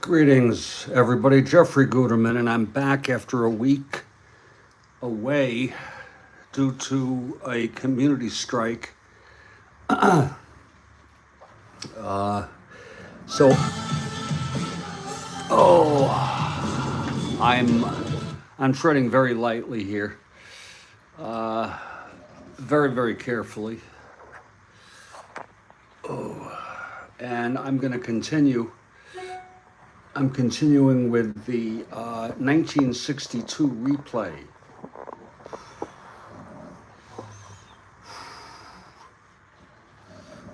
Greetings, everybody. Jeffrey Guterman, and I'm back after a week away due to a community strike. So, I'm treading very lightly here, very carefully, and I'm going to continue. I'm continuing with the 1962 replay.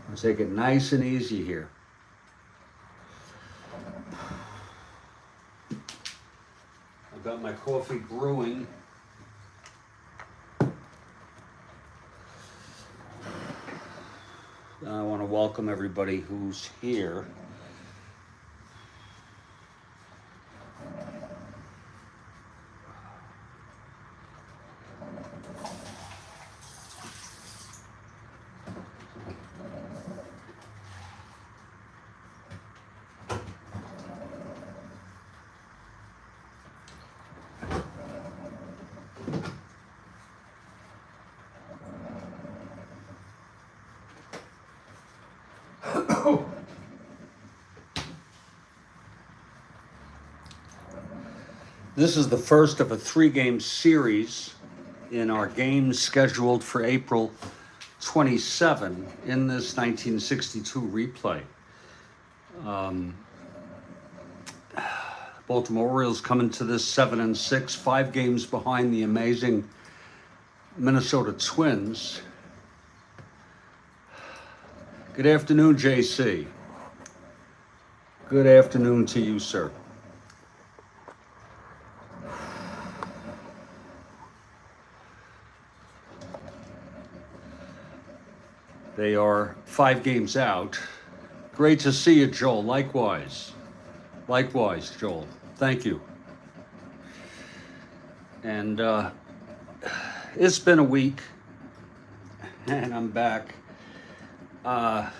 I'll take it nice and easy here. I've got my coffee brewing. I want to welcome everybody who's here. This is the first of a three-game series in our games scheduled for April 27 in this 1962 replay. Baltimore Orioles come into this 7-6, 5 games behind the amazing Minnesota Twins. Good afternoon, JC. Good afternoon to you, sir. They are 5 games out. Great to see you, Joel. Likewise. Likewise, Joel. Thank you. And it's been a week, and I'm back. The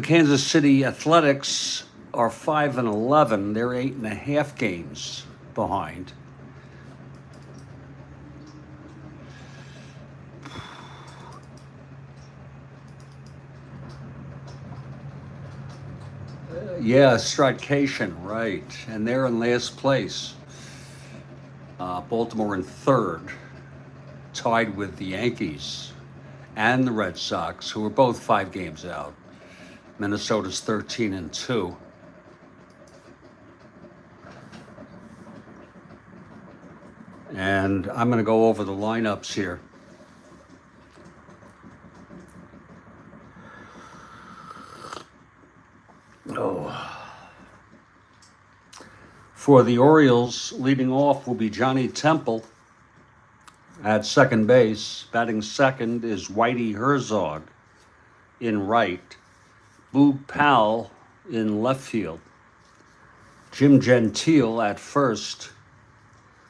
Kansas City Athletics are 5-11. They're 8.5 games behind. Yeah, Strat-O-Matic, right. And they're in last place. Baltimore in third, tied with the Yankees and the Red Sox, who are both 5 games out. Minnesota's 13-2. And I'm going to go over the lineups here. For the Orioles, leading off will be Johnny Temple at second base. Batting second is Whitey Herzog in right. Boog Powell in left field. Jim Gentile at first.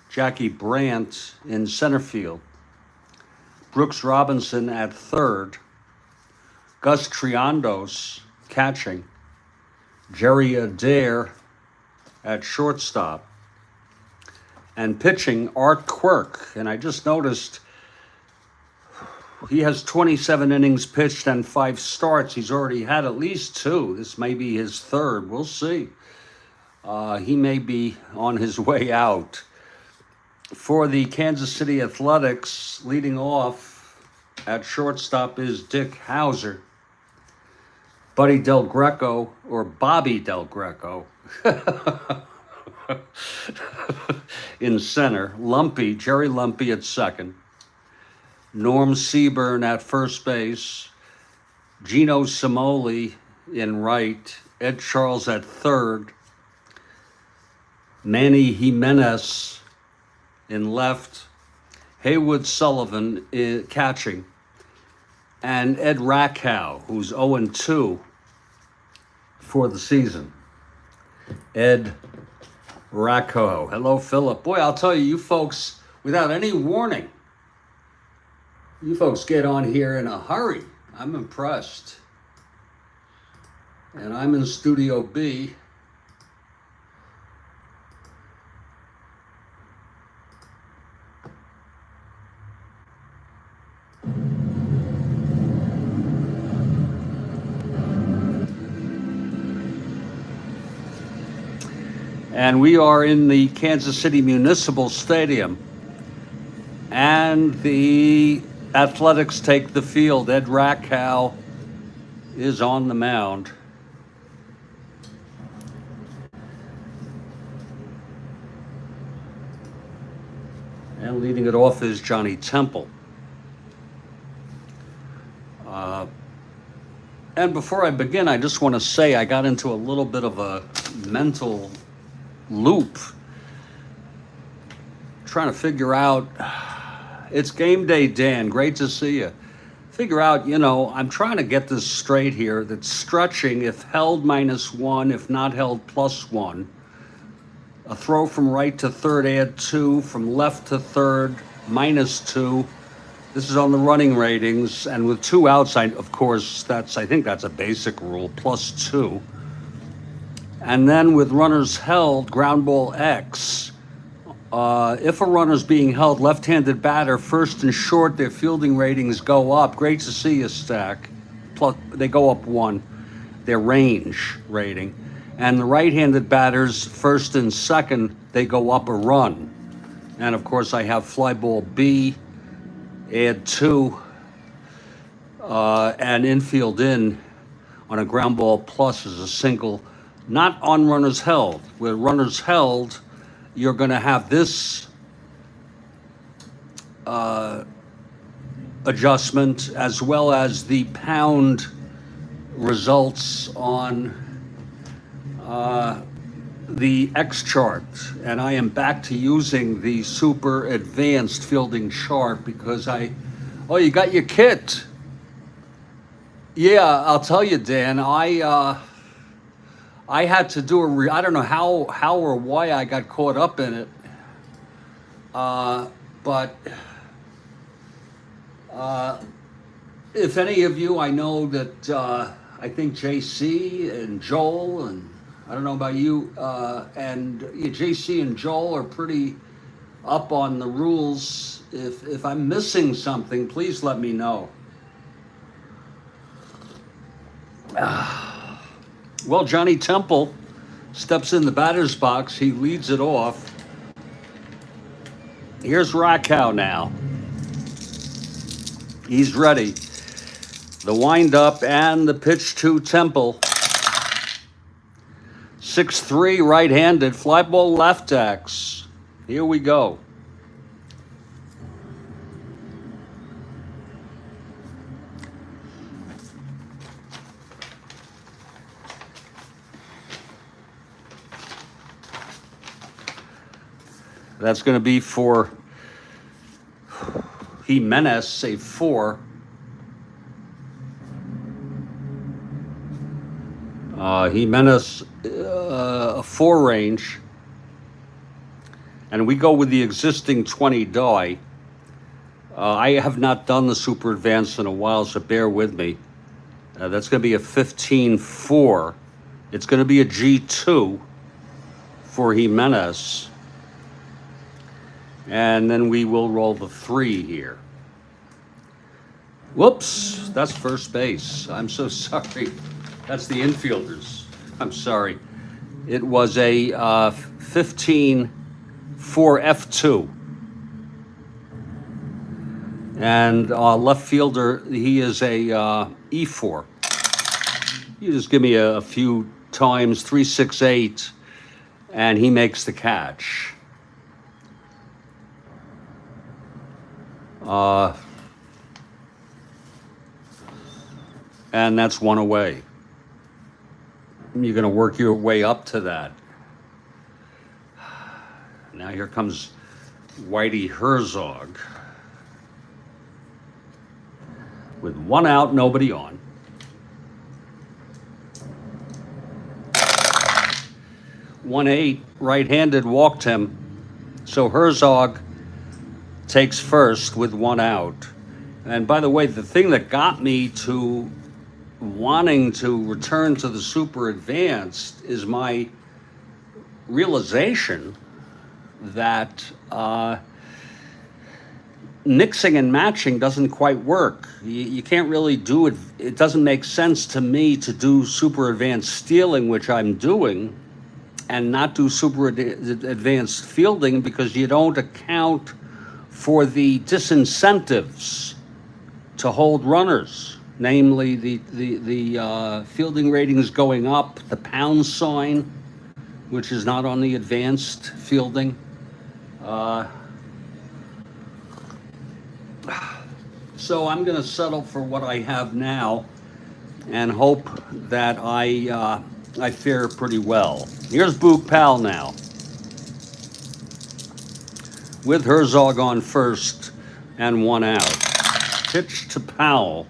Jackie Brandt in center field. Brooks Robinson at third. Gus Triandos catching. Jerry Adair at shortstop. And pitching, Art Quirk. And I just noticed he has 27 innings pitched and 5 starts. He's already had at least 2. This may be his third. We'll see. He may be on his way out. For the Kansas City Athletics, leading off at shortstop is Dick Hauser. Buddy Del Greco, or Bobby Del Greco, in center. Lumpy, Jerry Lumpy at second. Norm Seaburn at first base. Gino Cimoli in right. Ed Charles at third. Manny Jimenez in left. Haywood Sullivan catching. And Ed Rakow, who's 0-2 for the season. Ed Rakow. Hello, Philip. Boy, I'll tell you, you folks, without any warning, you folks get on here in a hurry. I'm impressed. And I'm in Studio B. And we are in the Kansas City Municipal Stadium. And the Athletics take the field. Ed Rakow is on the mound. And leading it off is Johnny Temple. And before I begin, I just want to say I got into a little bit of a mental loop trying to figure out, it's game day, Dan, great to see you. Figure out, I'm trying to get this straight here, that stretching, if held -1, if not held +1, a throw from right to third, add 2, from left to third, -2. This is on the running ratings, and with 2 outside, of course, I think that's a basic rule, +2. And then with runners held, ground ball X. If a runner's being held, left-handed batter, first and short, their fielding ratings go up. Great to see you, Stack. Plus, they go up 1, their range rating. And the right-handed batters, first and second, they go up a run. And of course, I have fly ball B, add 2, and infield in on a ground ball plus is a single, not on runners held. With runners held, you're going to have this adjustment as well as the pound results on the X chart. And I am back to using the super advanced fielding chart because oh, you got your kit. Yeah, I'll tell you, Dan, I had to do I don't know how or why I got caught up in it. But if any of you, I know that I think JC and Joel, and I don't know about you, and JC and Joel are pretty up on the rules. If I'm missing something, please let me know. Well, Johnny Temple steps in the batter's box. He leads it off. Here's Rakow now. He's ready. The windup and the pitch to Temple. 6-3 right-handed, fly ball left X. Here we go. That's going to be for Jimenez, a 4. Jimenez, a 4 range. And we go with the existing 20 die. I have not done the super advanced in a while, so bear with me. That's going to be a 15-4. It's going to be a G2 for Jimenez. And then we will roll the 3 here. Whoops, that's first base. I'm so sorry. That's the infielders. I'm sorry. It was a 15-4 F2. And left fielder, he is a E4. You just give me a few times, 3-6-8, and he makes the catch. And that's 1 away. You're going to work your way up to that. Now here comes Whitey Herzog. With 1 out, nobody on. 1-8, right-handed, walked him. So Herzog takes first with 1 out. And by the way, the thing that got me to wanting to return to the super advanced is my realization that mixing and matching doesn't quite work. You can't really do it. It doesn't make sense to me to do super advanced stealing, which I'm doing, and not do super advanced fielding, because you don't account for the disincentives to hold runners, namely the fielding ratings going up, the pound sign, which is not on the advanced fielding. So I'm going to settle for what I have now and hope that I fare pretty well. Here's Boog Powell now, with Herzog on first and one out. Pitch to Powell,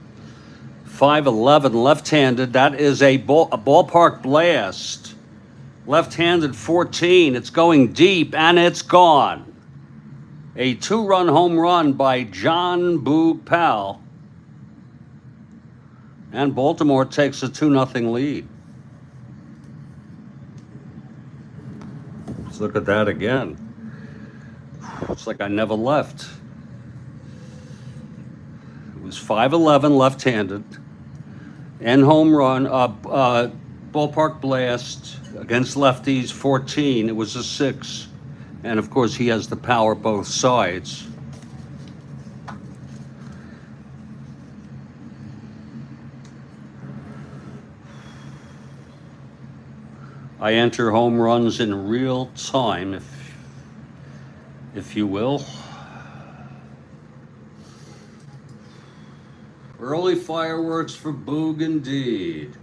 5'11", left-handed. That is a ballpark blast. Left-handed 14. It's going deep, and it's gone. A 2-run home run by John Boog Powell. And Baltimore takes a 2-0 lead. Let's look at that again. It's like I never left. It was 5'11", left-handed, and home run, ballpark blast against lefties, 14. It was a 6. And of course, he has the power both sides. I enter home runs in real time, if you will. Early fireworks for Boog indeed.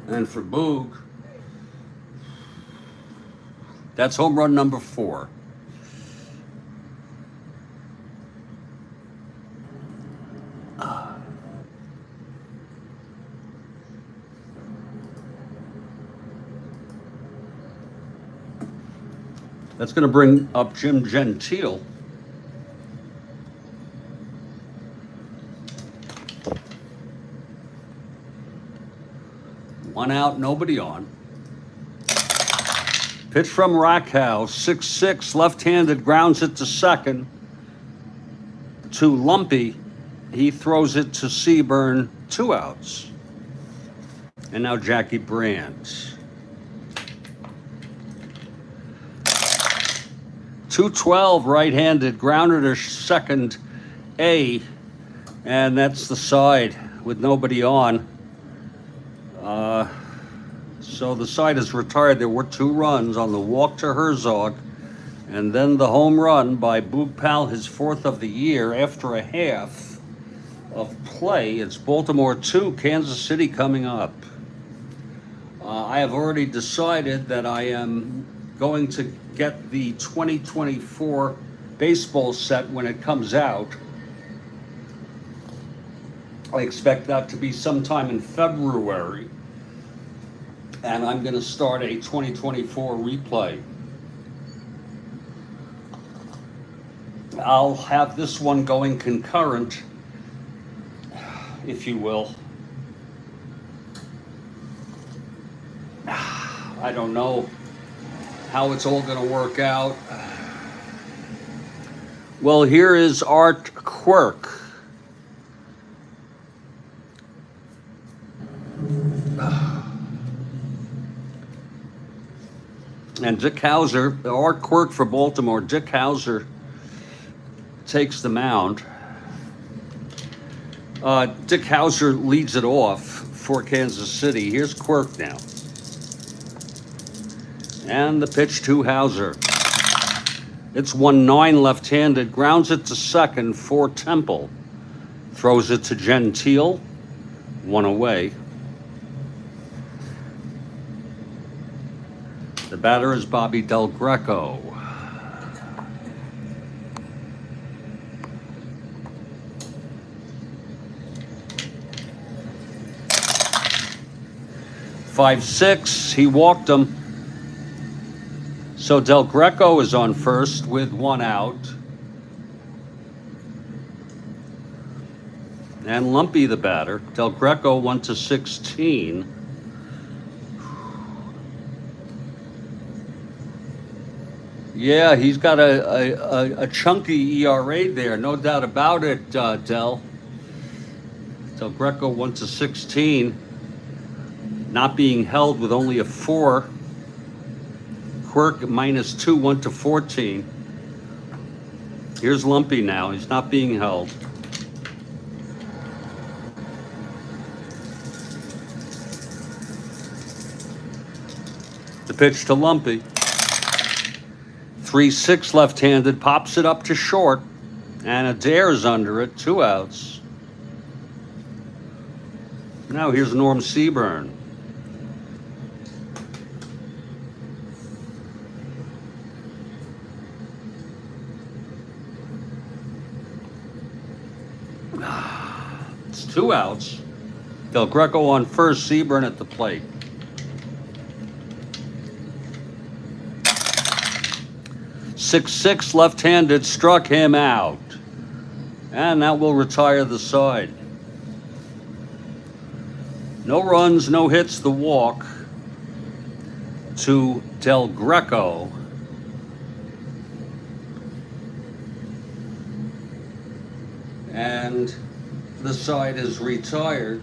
And for Boog, that's home run number 4. That's going to bring up Jim Gentile. One out, nobody on. Pitch from Rakow, 6'6", left-handed, grounds it to second. To Lumpy, he throws it to Seaburn, 2 outs. And now Jackie Brandt. 212, right-handed, grounder to second A, and that's the side with nobody on. So the side is retired. There were 2 runs on the walk to Herzog, and then the home run by Boog Powell, his 4th of the year after a half of play. It's Baltimore 2, Kansas City coming up. I have already decided that I am going to get the 2024 baseball set when it comes out. I expect that to be sometime in February. And I'm going to start a 2024 replay. I'll have this one going concurrent, if you will. I don't know how it's all going to work out. Well, here is Art Quirk. And Dick Hauser, Art Quirk for Baltimore. Dick Hauser takes the mound. Dick Hauser leads it off for Kansas City. Here's Quirk now. And the pitch to Hauser. It's 1-9 left-handed, grounds it to second for Temple. Throws it to Gentile, 1 away. The batter is Bobby Del Greco. .56, he walked him. So Del Greco is on first with 1 out. And Lumpy the batter. Del Greco 1-16. Yeah, he's got a chunky ERA there, no doubt about it, Del. Del Greco 1-16. Not being held with only a 4. Quirk -2, 1-14. Here's Lumpy now. He's not being held. The pitch to Lumpy. 3-6 left-handed, pops it up to short, and Adair's under it, 2 outs. Now here's Norm Seaburn. It's 2 outs. Del Greco on first, Seaburn at the plate. 6-6 left-handed, struck him out. And that will retire the side. No runs, no hits, the walk to Del Greco. And the side is retired.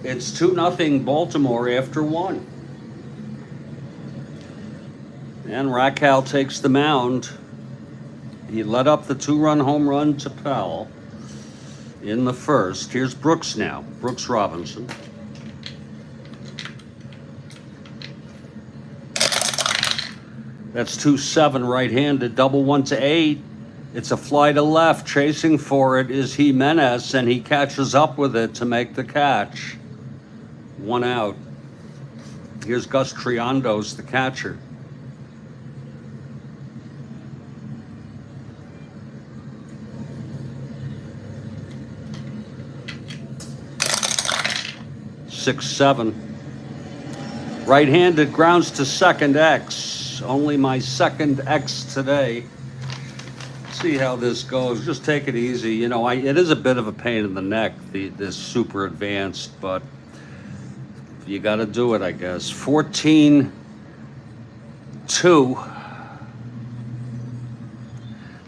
It's 2-0 Baltimore after 1. And Rakow takes the mound. He led up the 2-run home run to Powell in the first. Here's Brooks now, Brooks Robinson. That's 2-7 right-handed, double 1-8. It's a fly to left. Chasing for it is Jimenez, and he catches up with it to make the catch. 1 out. Here's Gus Triandos, the catcher. Six-7. Right-handed, grounds to second, X. Only my second X today. See how this goes. Just take it easy. You know, it is a bit of a pain in the neck, this super advanced, but you got to do it, I guess. 14-2.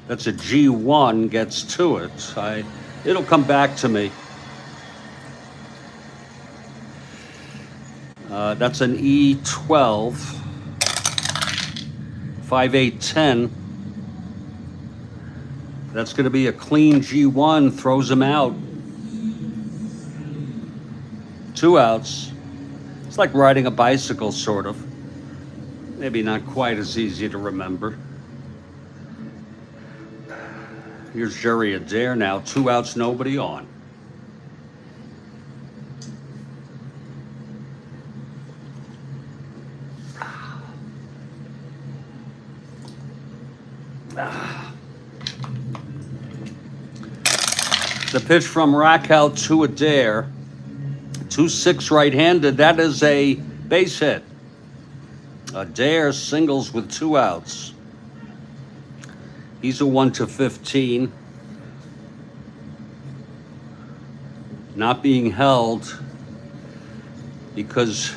That's a G1, gets to it. It'll come back to me. That's an E12. 5-8-10. That's going to be a clean G1, throws him out. 2 outs. It's like riding a bicycle, sort of. Maybe not quite as easy to remember. Here's Jerry Adair now, 2 outs, nobody on. The pitch from Rakow to Adair. 2-6 right-handed. That is a base hit. Adair singles with 2 outs. He's a 1-15. Not being held because,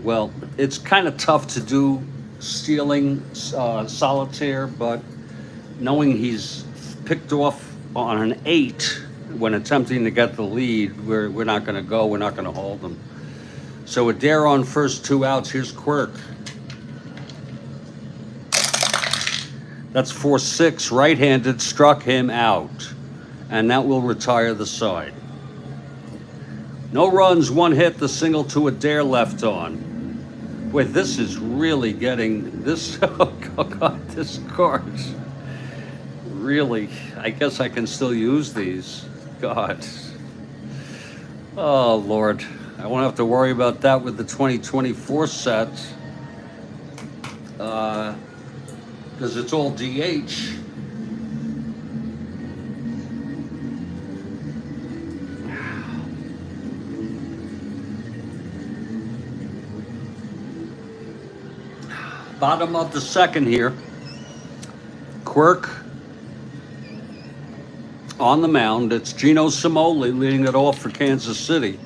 well, it's kind of tough to do stealing solitaire, but knowing he's picked off on an 8 when attempting to get the lead, we're not going to go. We're not going to hold him. So Adair on first, 2 outs. Here's Quirk. That's 4-6 right-handed, struck him out, and that will retire the side. No runs, 1 hit, the single to Adair left on. Wait, this is really getting this. Oh God, this card. Really, I guess I can still use these. God. Oh Lord, I won't have to worry about that with the 2024 set. Because it's all DH. Bottom of the second here. Quirk On the mound, it's Gino Cimoli leading it off for Kansas City.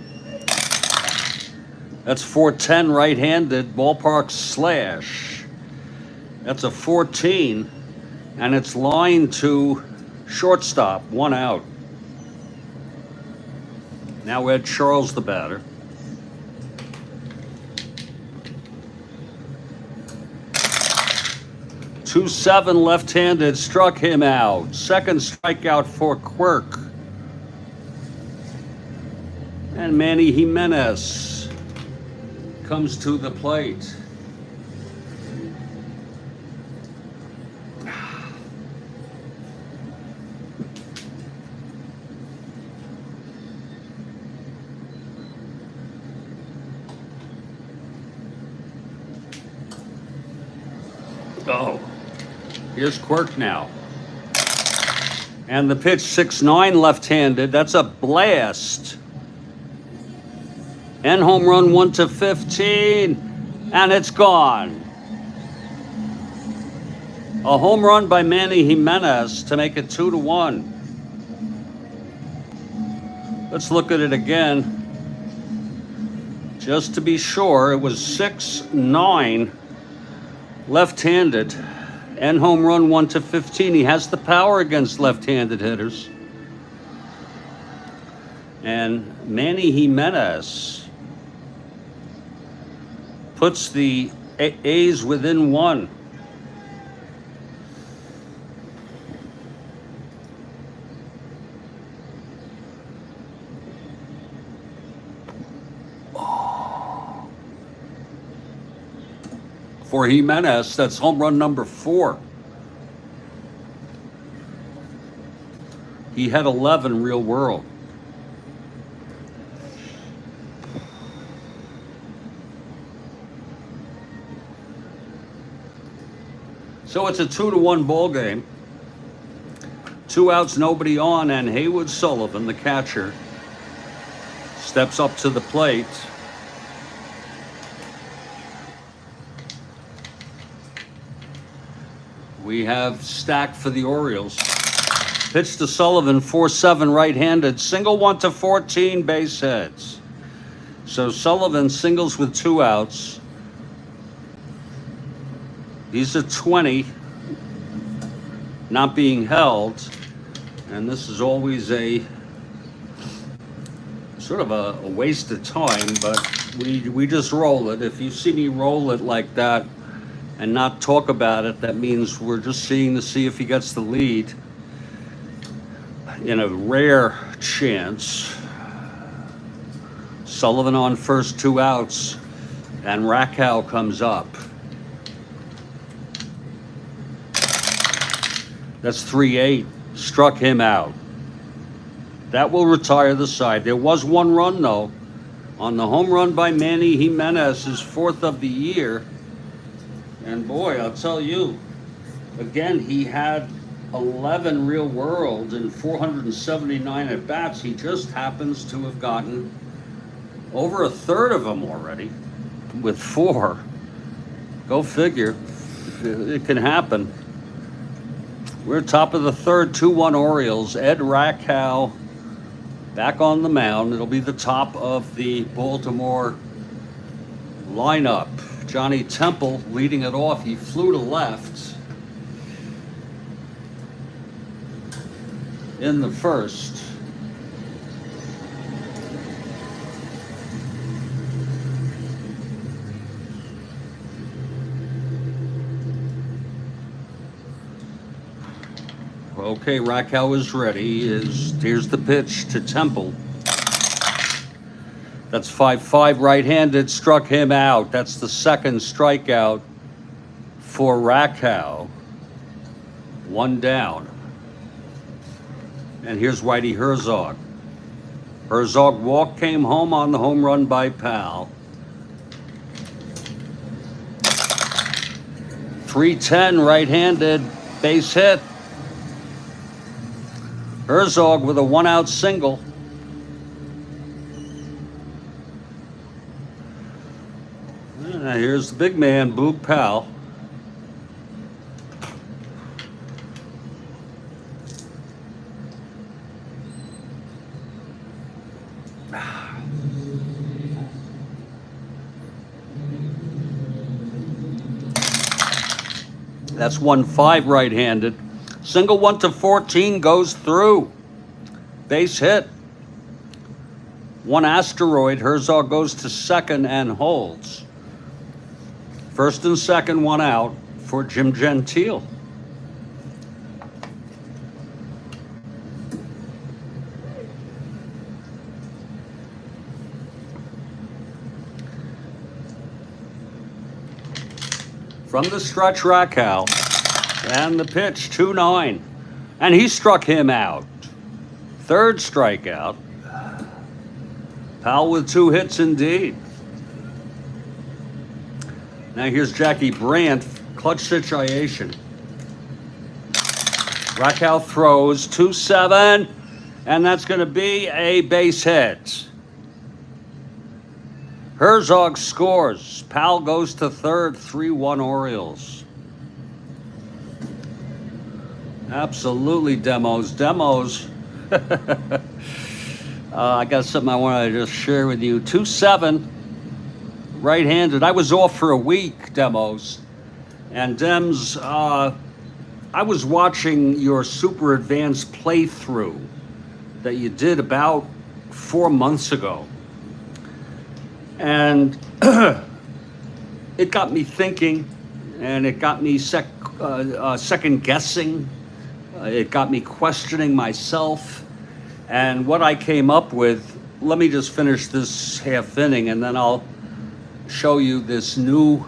That's 410 right-handed, ballpark slash. That's a 14, and it's lined to shortstop, 1 out. Now Ed Charles, the batter. .27 left-handed, struck him out. Second strikeout for Quirk. And Manny Jimenez comes to the plate. Oh, here's Quirk now. And the pitch, 6-9 left-handed. That's a blast. And home run 1-15. And it's gone. A home run by Manny Jimenez to make it 2-1. Let's look at it again. Just to be sure, it was 6-9 left-handed. And home run 1-15. He has the power against left-handed hitters. And Manny Jimenez puts the A's within 1. For Jimenez, that's home run number 4. He had 11 real world. So it's a 2-1 ball game. 2 outs, nobody on, and Haywood Sullivan, the catcher, steps up to the plate. We have stacked for the Orioles. Pitch to Sullivan, 4-7 right-handed, single 1-14 base hits. So Sullivan singles with 2 outs. He's a 20, not being held, and this is always a sort of a waste of time, but we just roll it. If you see me roll it like that and not talk about it, that means we're just seeing to see if he gets the lead. In a rare chance, Sullivan on first, 2 outs, and Rakow comes up. That's 3-8, struck him out. That will retire the side. There was 1 run, though, on the home run by Manny Jimenez, his 4th of the year. And boy, I'll tell you, again, he had 11 real world and 479 at bats. He just happens to have gotten over a third of them already with 4. Go figure. It can happen. We're top of the third, 2-1 Orioles. Ed Rakow back on the mound. It'll be the top of the Baltimore lineup. Johnny Temple leading it off. He flew to left in the first. Okay, Rakow is ready. Here's the pitch to Temple. That's 5-5 right-handed, struck him out. That's the second strikeout for Rakow. 1 down. And here's Whitey Herzog. Herzog walk, came home on the home run by Powell. 310 right-handed, base hit. Herzog with a 1-out single. Here's the big man, Boog Powell. That's 1-5 right-handed. Single 1 to 14 goes through. Base hit. One asteroid. Herzog goes to second and holds. First and second, one out for Jim Gentile. From the stretch, Rakow. And the pitch, 2-9. And he struck him out. Third strikeout. Powell with 2 hits indeed. Now here's Jackie Brandt, clutch situation. Rakow throws, 2-7, and that's going to be a base hit. Herzog scores. Powell goes to third, 3-1 Orioles. Absolutely demos. I got something I want to just share with you. 2-7, right-handed. I was off for a week, demos. And Dems, I was watching your super advanced playthrough that you did about 4 months ago. And it got me thinking, and it got me second guessing. It got me questioning myself. And what I came up with, let me just finish this half inning, and then I'll show you this new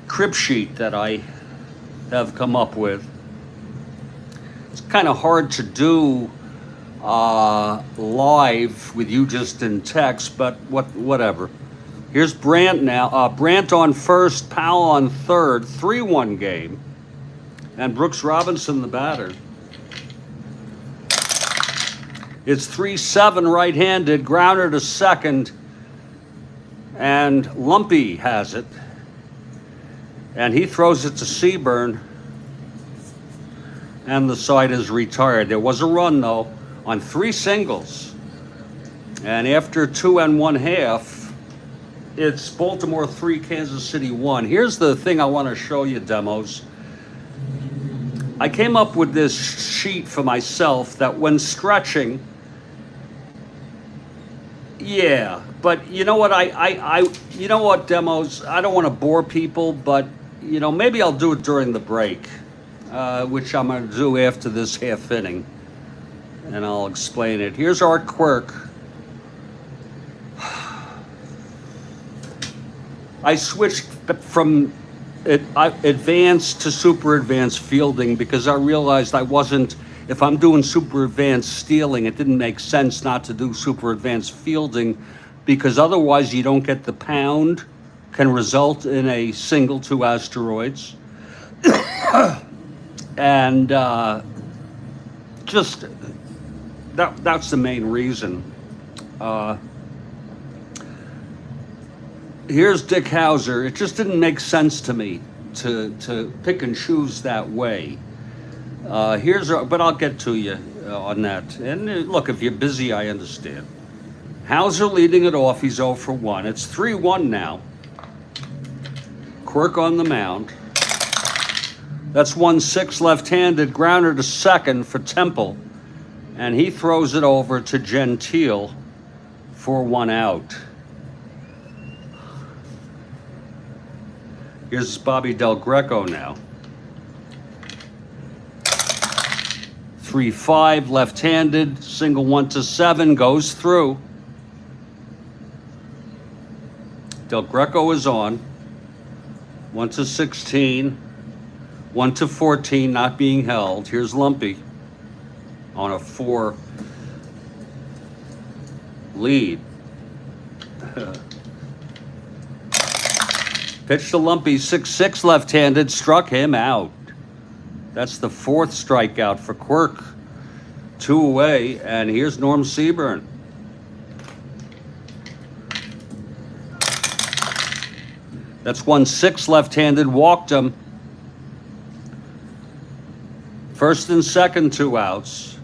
crib sheet that I have come up with. It's kind of hard to do live with you just in text, but whatever. Here's Brandt now. Brandt on first, Powell on third, 3-1 game. And Brooks Robinson, the batter. It's 3-7 right-handed, grounder to second, and Lumpy has it. And he throws it to Seaburn, and the side is retired. There was a run, though, on 3 singles. And after 2 1/2, it's Baltimore 3, Kansas City 1. Here's the thing I want to show you, demos. I came up with this sheet for myself that when stretching, yeah, but you know what, you know what, demos, I don't want to bore people, but, you know, maybe I'll do it during the break, which I'm going to do after this half inning, and I'll explain it. Here's Art Quirk. I switched from advanced to super advanced fielding because I realized I wasn't, if I'm doing super advanced stealing, it didn't make sense not to do super advanced fielding because otherwise you don't get the pound, can result in a single 2 asteroids. And just, that's the main reason. Here's Dick Hauser. It just didn't make sense to me to pick and choose that way. But I'll get to you on that. And look, if you're busy, I understand. Hauser leading it off. He's 0 for 1. It's 3-1 now. Quirk on the mound. That's 1-6 left-handed, grounder to second for Temple. And he throws it over to Gentile for 1 out. Here's Bobby Del Greco now. 3-5 left-handed, single 1 to 7 goes through. Del Greco is on. 1 to 16, 1 to 14 not being held. Here's Lumpy on a 4 lead. Pitch to Lumpy, 6-6 left-handed, struck him out. That's the 4th strikeout for Quirk. 2 away, and here's Norm Seaburn. That's 1-6 left-handed, walked him. First and second, 2 outs.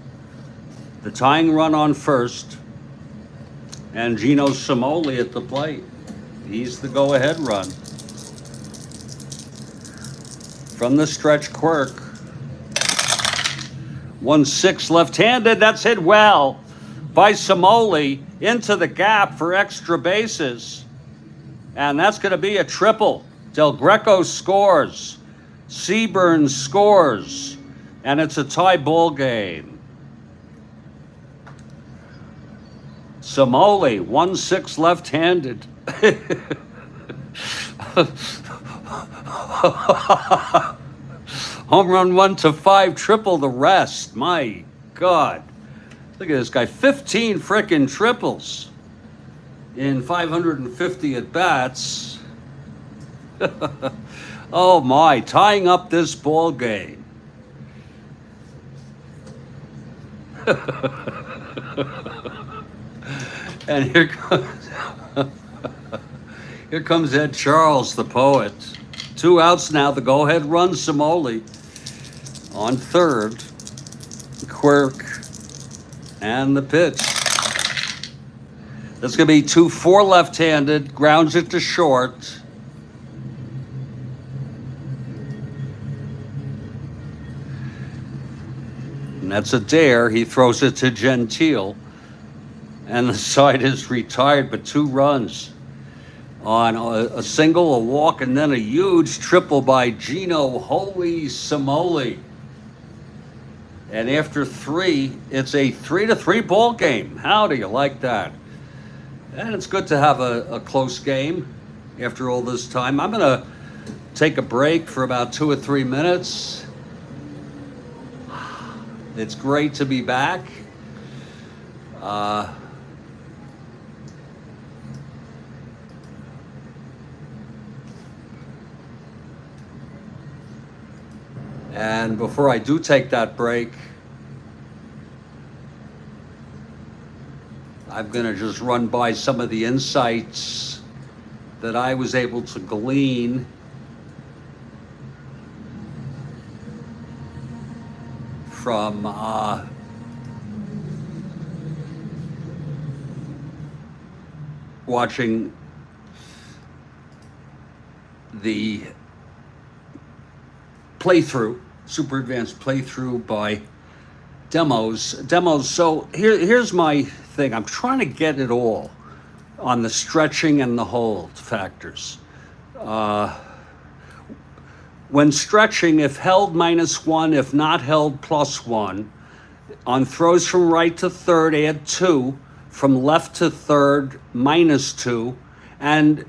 The tying run on first, and Gino Simoli at the plate. He's the go-ahead run. from the stretch, Quirk. 1-6 left-handed. That's hit well by Samoli into the gap for extra bases. And that's going to be a triple. Del Greco scores. Seaburn scores. And it's a tie ball game. Samoli, 1-6 left-handed. Home run 1-5, triple the rest. My God. Look at this guy, 15 frickin' triples in 550 at-bats. Oh my, tying up this ball game. And here comes Ed Charles, the poet. 2 outs now, the go-ahead run, Samoli on third. Quirk and the pitch. That's going to be 2-4 left-handed, grounds it to short. And that's a dare. He throws it to Gentile. And the side is retired, but 2 runs on a single, a walk, and then a huge triple by Gino Holy Samoli. And after 3, it's a 3-3 ball game. How do you like that? And it's good to have a close game after all this time. I'm going to take a break for about 2 or 3 minutes. It's great to be back. And before I do take that break, I'm going to just run by some of the insights that I was able to glean from watching the playthrough, super advanced playthrough by demos. So here's my thing. I'm trying to get it all on the stretching and the hold factors. When stretching, if held -1, if not held +1. On throws from right to third, add 2. From left to third, -2. And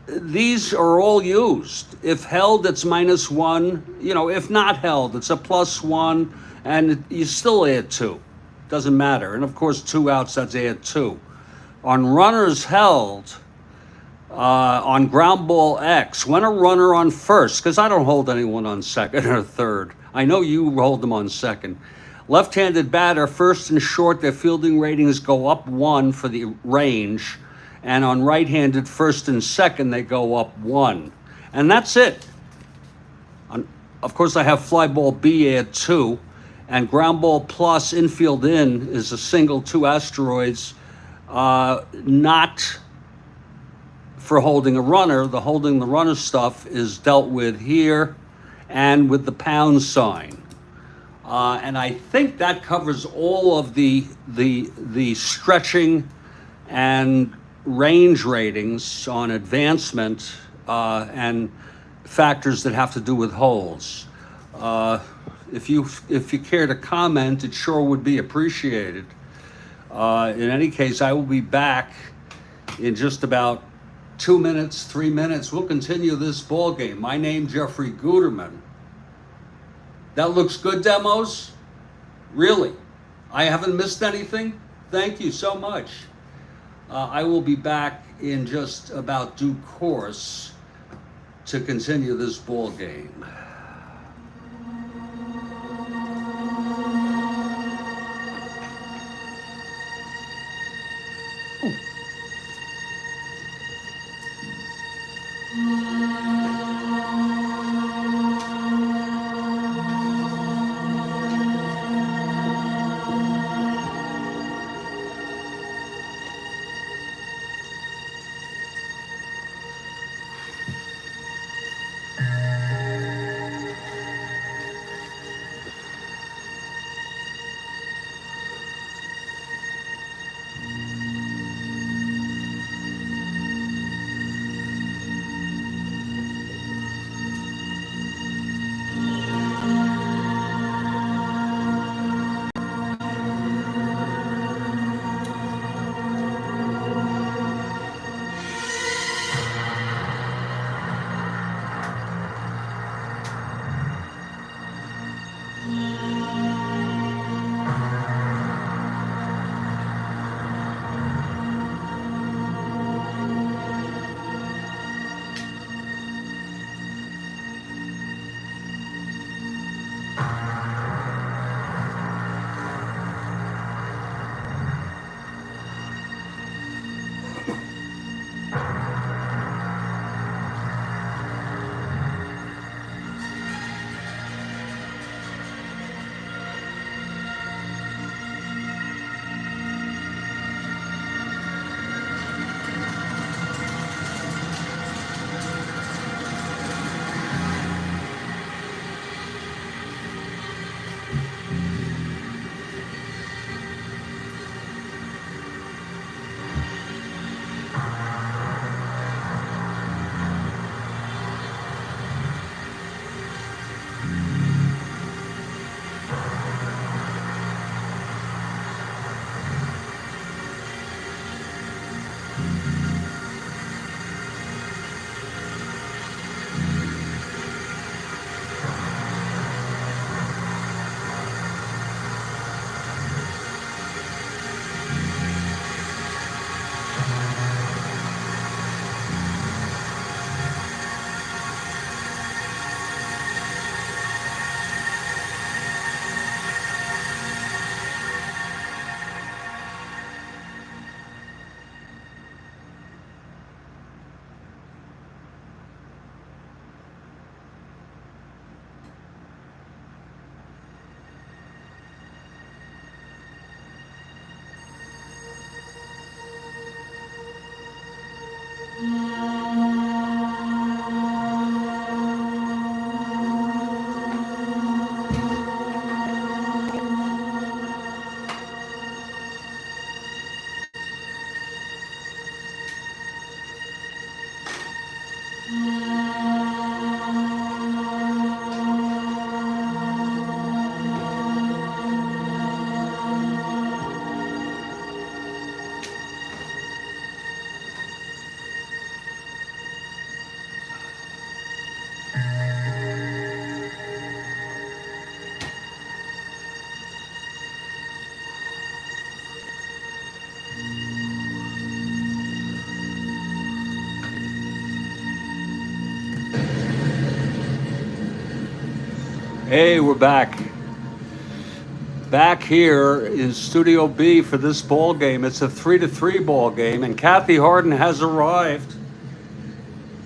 these are all used. If held, it's -1. If not held, it's a +1, and you still add 2. Doesn't matter. And of course, 2 outs, that's add 2. On runners held, on ground ball X, when a runner on first, because I don't hold anyone on second or third. I know you hold them on second. Left-handed batter, first and short, their fielding ratings go up 1 for the range. And on right-handed first and second, they go up 1. And that's it. Of course, I have fly ball B add 2. And ground ball plus infield in is a single, 2 asteroids. Not for holding a runner. The holding the runner stuff is dealt with here and with the pound sign. And I think that covers all of the stretching and range ratings on advancement and factors that have to do with holds. If you care to comment, it sure would be appreciated. In any case, I will be back in just about 2 minutes, 3 minutes. We'll continue this ball game. My name, Jeffrey Guterman. That looks good, demos? Really? I haven't missed anything? Thank you so much. I will be back in just about due course to continue this ball game. Hey, we're back. Back here in Studio B for this ball game. It's a 3-3 ball game, and Kathy Harden has arrived.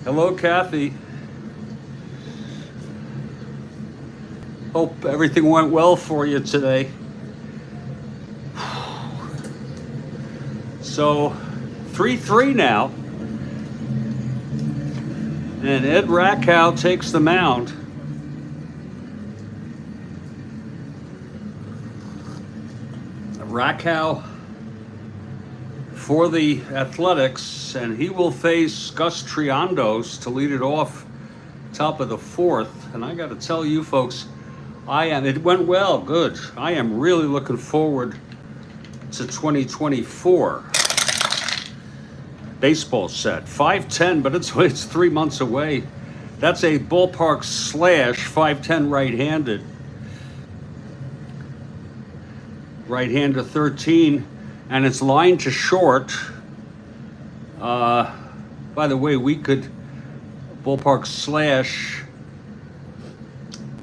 Hello, Kathy. Hope everything went well for you today. So, 3-3 now. And Ed Rakow takes the mound. Rakow for the Athletics, and he will face Gus Triandos to lead it off top of the fourth. And I got to tell you folks, it went well, good. I am really looking forward to 2024. Baseball set, 5'10", but it's 3 months away. That's a ballpark slash, 5'10", right-handed. Right-hander 13, and it's lined to short. By the way, we could ballpark slash.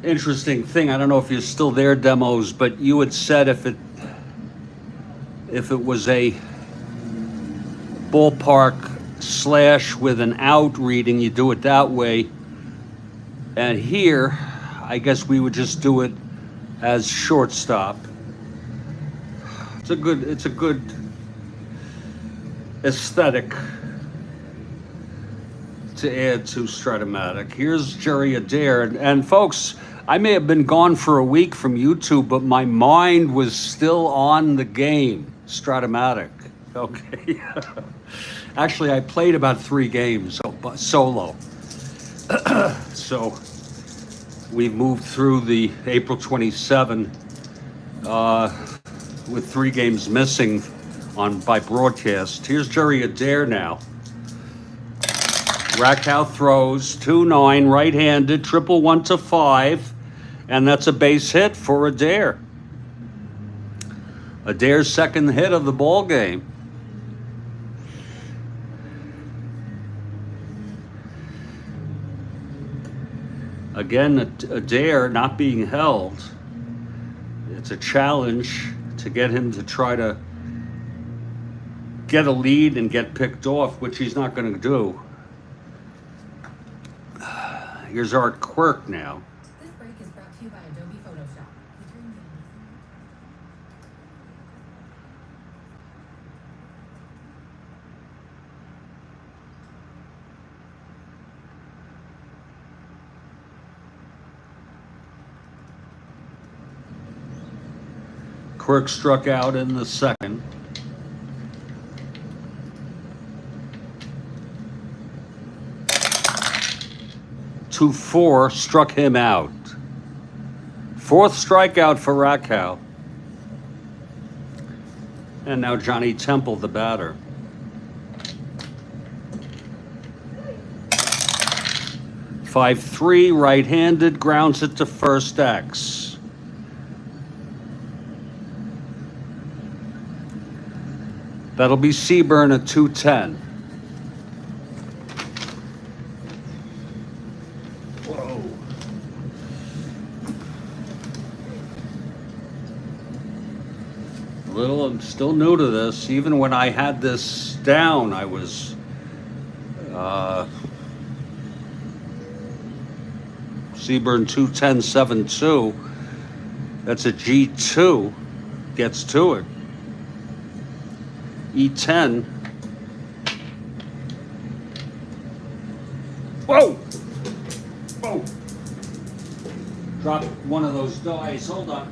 Interesting thing. I don't know if you're still there, Demos, but you had said if it was a ballpark slash with an out reading, you do it that way. And here, I guess we would just do it as shortstop. It's a good aesthetic to add to Strat-O-Matic. Here's Jerry Adair. And folks, I may have been gone for a week from YouTube, but my mind was still on the game, Strat-O-Matic. Okay. Actually, I played about 3 games solo. So we've moved through the April 27 with 3 games missing by broadcast. Here's Jerry Adair now. Rakow throws 2-9, right-handed, 1-1 to 5, and that's a base hit for Adair. Adair's second hit of the ball game. Again, a dare not being held. It's a challenge to get him to try to get a lead and get picked off, which he's not going to do. Here's our Quirk now. This break is brought to you by Adobe Photoshop. Quirk struck out in the second. Two, 4 struck him out. Fourth strikeout for Rakow. And now Johnny Temple, the batter. Five, 3, right-handed, grounds it to first X. That'll be Seaburn at 210. Whoa. I'm still new to this. Even when I had this down, I was Seaburn 210.72. That's a G2. Gets to it. E10. Whoa! Whoa! Drop one of those dice. Hold on.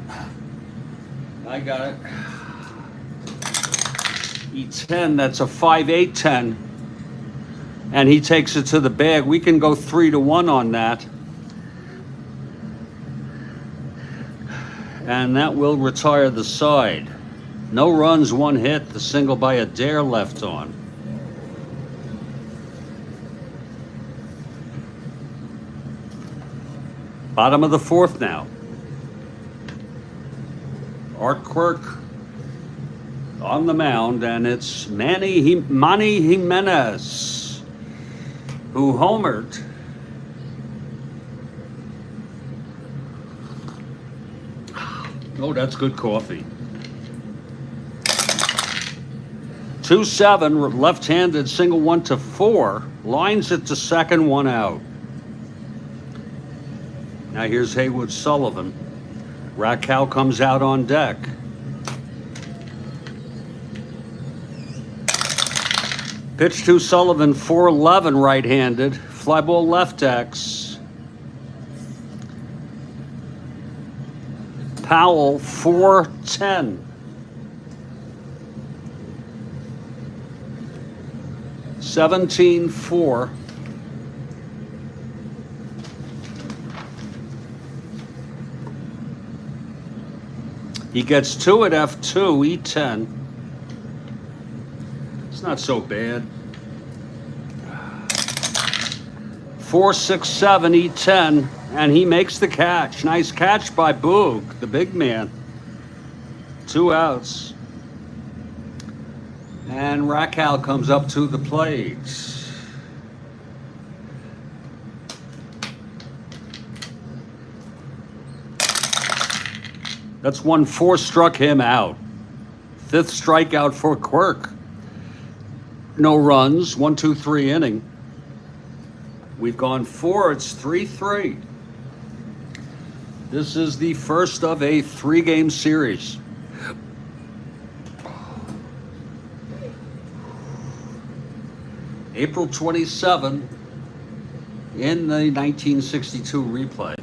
I got it. E10, that's a 5-8-10. And he takes it to the bag. We can go 3-1 on that. And that will retire the side. No runs, 1 hit, the single by Adair left on. Bottom of the 4th now. Art Quirk on the mound, and it's Manny Jimenez, who homered. Oh, that's good coffee. 2-7, left-handed, single 1-4, lines it to second, 1 out. Now here's Haywood Sullivan. Rakow comes out on deck. Pitch to Sullivan, 4-11, right-handed, fly ball left X. Powell, 4-10. 17-4. He gets 2 at F2, E10. It's not so bad. 4-6-7, E10, and he makes the catch. Nice catch by Boog, the big man. 2 outs. And Rakow comes up to the plate. That's 1-4, struck him out. 5th strikeout for Quirk. No runs, 1-2-3 inning. We've gone 4, it's 3-3. This is the first of a 3-game series. April 27 in the 1962 replay.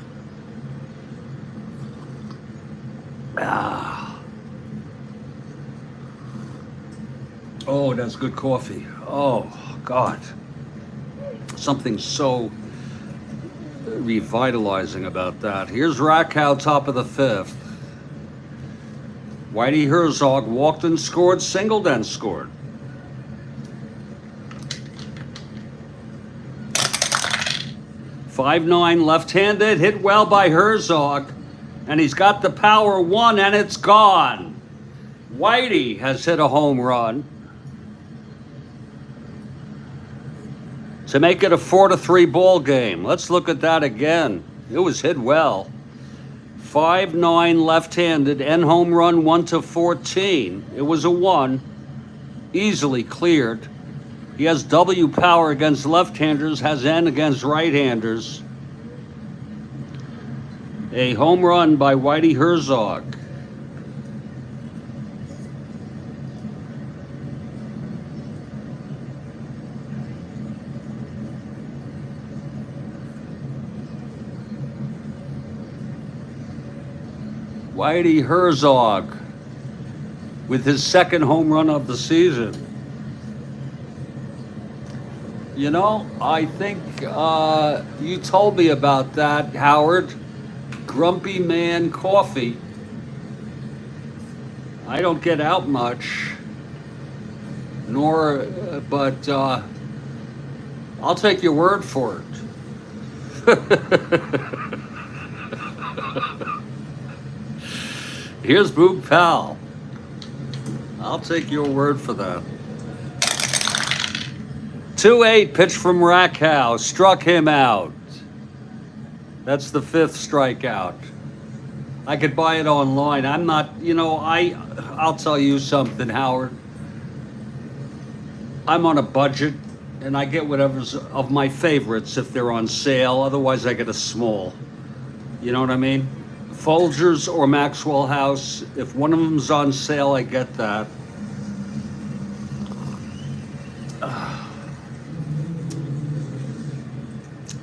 Oh, that's good coffee. Oh, God. Something so revitalizing about that. Here's Rakow, top of the 5th. Whitey Herzog walked and scored, singled and scored. .59, left-handed, hit well by Herzog, and he's got the power, 1, and it's gone. Whitey has hit a home run to make it a 4-3 ball game. Let's look at that again. It was hit well. 5-9 left-handed, end home run 1-14. It was a 1, easily cleared. He has W power against left-handers, has N against right-handers. A home run by Whitey Herzog. Whitey Herzog with his second home run of the season. You know, I think you told me about that, Howard. Grumpy Man Coffee. I don't get out much, but I'll take your word for it. Here's Boog Powell. I'll take your word for that. 2-8 pitch from Rakow. Struck him out. That's the 5th strikeout. I could buy it online. I'm not, I'll tell you something, Howard. I'm on a budget, and I get whatever's of my favorites if they're on sale. Otherwise, I get a small. You know what I mean? Folgers or Maxwell House. If one of them's on sale, I get that.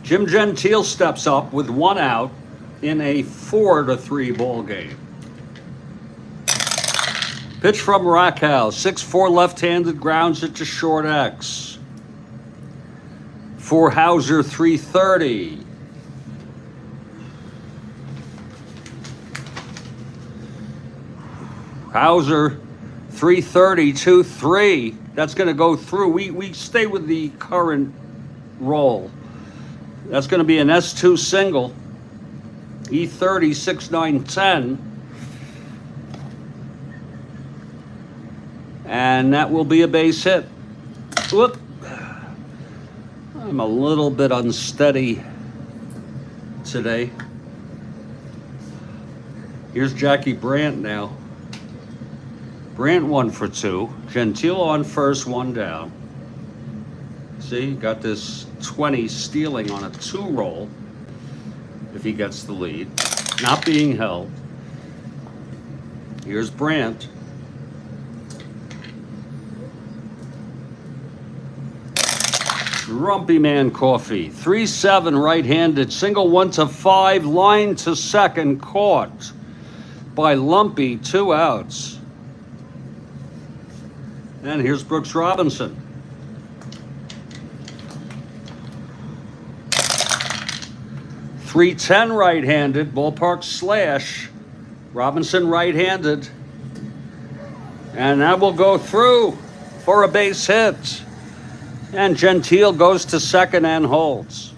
Jim Gentile steps up with 1 out in a 4-3 ball game. Pitch from Rakow, 6'4" left-handed, grounds it to short X. For Hauser, 330. Hauser, 330, 2-3. That's going to go through. We stay with the current roll. That's going to be an S2 single. E30, 6-9, 10. And that will be a base hit. Whoop. I'm a little bit unsteady today. Here's Jackie Brandt now. Brandt 1 for 2. Gentile on first, 1 down. See, got this 20 stealing on a 2 roll if he gets the lead. Not being held. Here's Brandt. Grumpy Man Coffee. 3-7 right-handed. Single 1-5. Line to second. Caught by Lumpy. 2 outs. And here's Brooks Robinson. 3-10 right-handed. Ballpark slash. Robinson right-handed. And that will go through for a base hit. And Gentile goes to second and holds.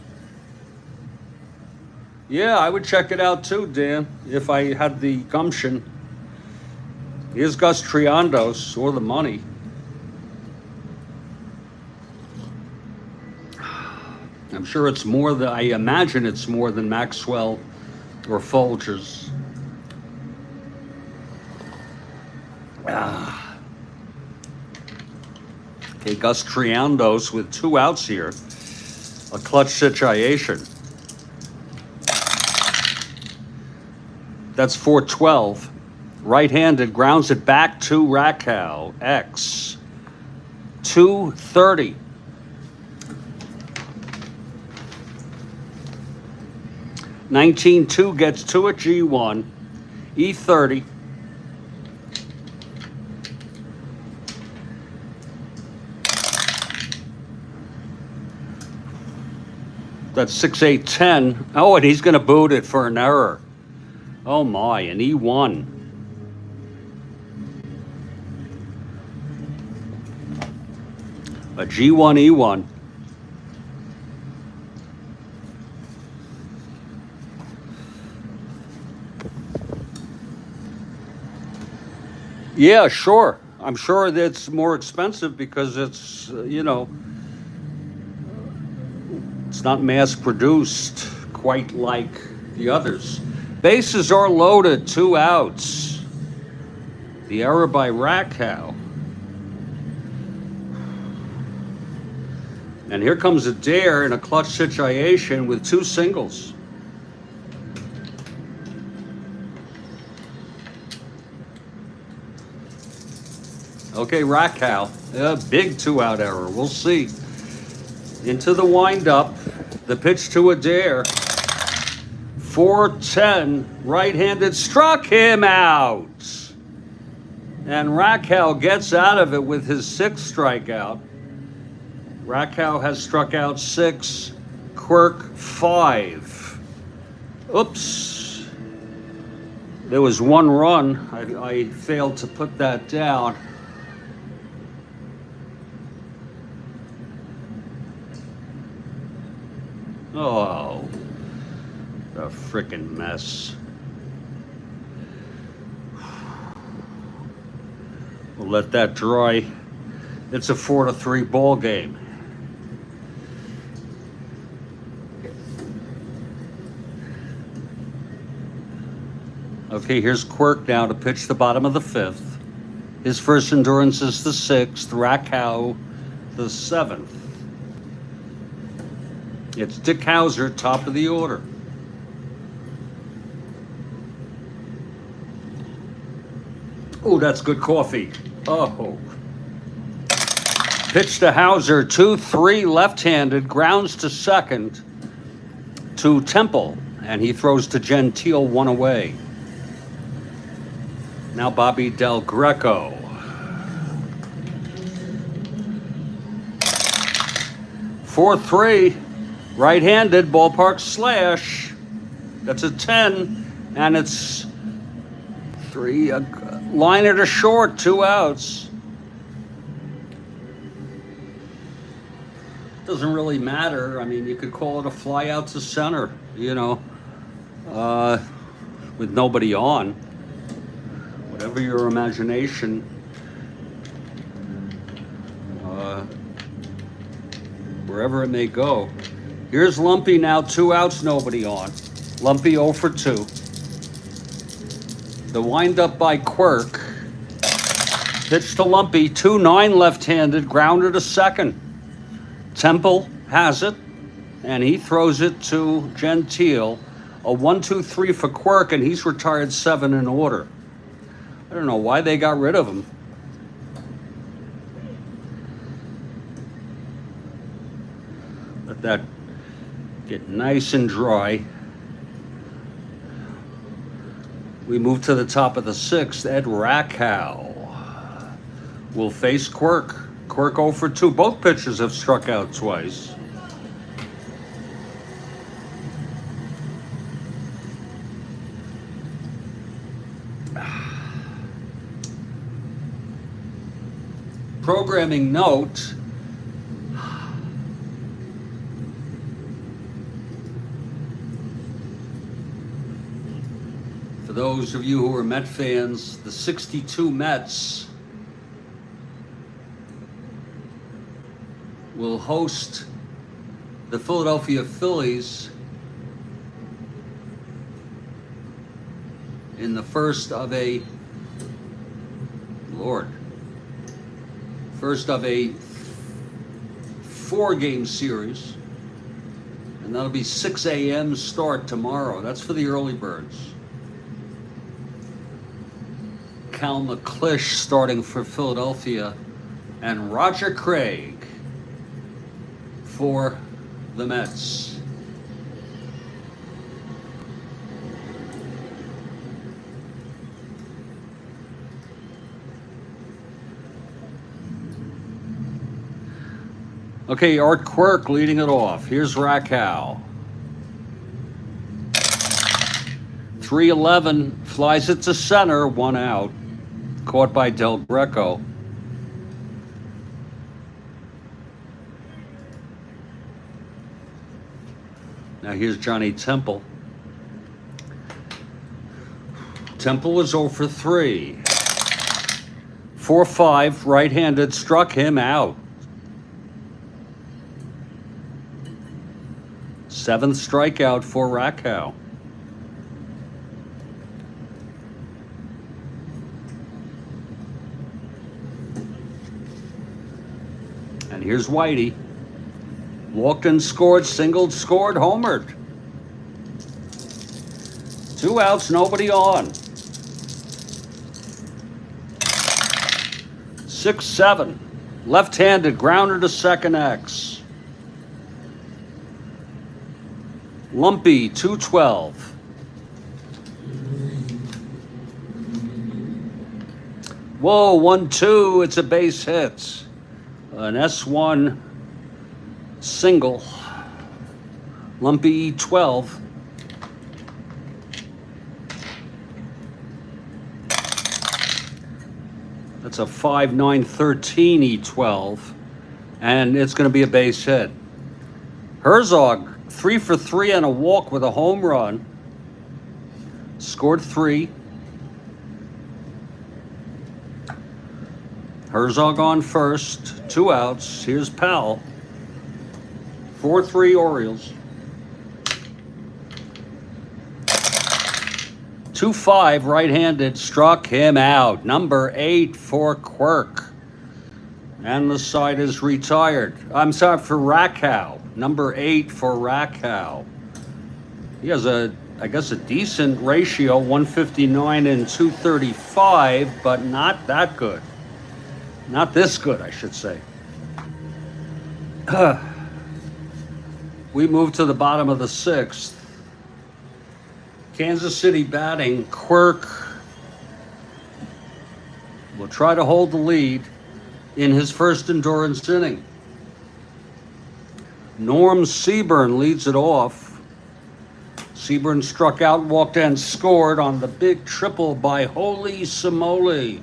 Yeah, I would check it out too, Dan, if I had the gumption. Here's Gus Triandos, or the money. I'm sure it's more than, I imagine it's more than Maxwell or Folgers. Okay, Gus Triandos with 2 outs here. A clutch situation. That's 4-12. Right-handed, grounds it back to Rakow. X. 2-30. (19-2) gets to a G1. E30. That's 6-8-10. Oh, and he's going to boot it for an error. Oh my, an E1. A G1 E1. Yeah, sure. I'm sure that's more expensive because it's, it's not mass produced quite like the others. Bases are loaded, 2 outs. The error by Rakow. And here comes Adair in a clutch situation with 2 singles. Okay, Rakow, a big 2-out error. We'll see. Into the windup, the pitch to Adair. 4-10, right-handed, struck him out. And Rakow gets out of it with his 6th strikeout. Rakow has struck out 6, Quirk 5. Oops. There was 1 run. I failed to put that down. Oh, a frickin' mess. We'll let that dry. It's a 4-3 ball game. Okay, here's Quirk now to pitch the bottom of the 5th. His first endurance is the 6th, Rakow the 7th. It's Dick Hauser, top of the order. Oh, that's good coffee. Oh. Pitch to Hauser, 2-3, left-handed, grounds to second to Temple, and he throws to Gentile, 1 away. Now Bobby Del Greco. 4-3, right-handed, ballpark slash. That's a 10, and it's 3, liner to short, 2 outs. Doesn't really matter. I mean, you could call it a fly out to center, you know, with nobody on. Whatever your imagination, wherever it may go. Here's Lumpy now, 2 outs, nobody on. Lumpy 0 for 2. The windup by Quirk. Pitch to Lumpy, 2-9 left-handed, grounder to second. Temple has it, and he throws it to Gentile. A 1-2-3 for Quirk, and he's retired 7 in order. I don't know why they got rid of him. Let that get nice and dry. We move to the top of the 6th. Ed Rakow will face Quirk. Quirk 0 for 2. Both pitchers have struck out twice. Programming note, for those of you who are Met fans, the 62 Mets will host the Philadelphia Phillies in the first of a 4-game series, and that'll be 6 a.m. start tomorrow. That's for the early birds. Cal McClish starting for Philadelphia, and Roger Craig for the Mets. Okay, Art Quirk leading it off. Here's Rakow. 3-11, flies it to center, 1 out. Caught by Del Greco. Now here's Johnny Temple. Temple was 0 for 3. 4-5, right-handed, struck him out. 7th strikeout for Rakow. And here's Whitey. Walked and scored, singled, scored, homered. 2 outs, nobody on. 6-7. Left-handed, grounder to second X. Lumpy, 212. Whoa, 1-2, it's a base hit. An S1 single. Lumpy, 12. That's a 5-9-13 E12, and it's going to be a base hit. Herzog, 3 for 3 and a walk with a home run. Scored 3. Herzog on first, 2 outs. Here's Powell. 4-3 Orioles. 2-5 right-handed, struck him out. Number 8 for Quirk. And the side is retired. I'm sorry, for Rakow. Number 8 for Rakow. He has I guess a decent ratio, 159 and 235, but not that good. Not this good, I should say. We move to the bottom of the 6th. Kansas City batting. Quirk will try to hold the lead in his first endurance inning. Norm Seaburn leads it off. Seaburn struck out, walked and scored on the big triple by Holy Samoli.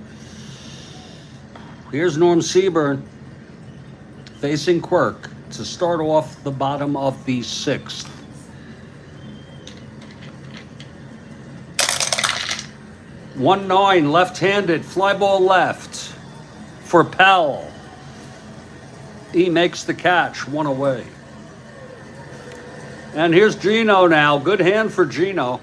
Here's Norm Seaburn facing Quirk to start off the bottom of the 6th. One 9 left-handed, fly ball left for Powell. He makes the catch, 1 away. And here's Gino now. Good hand for Gino.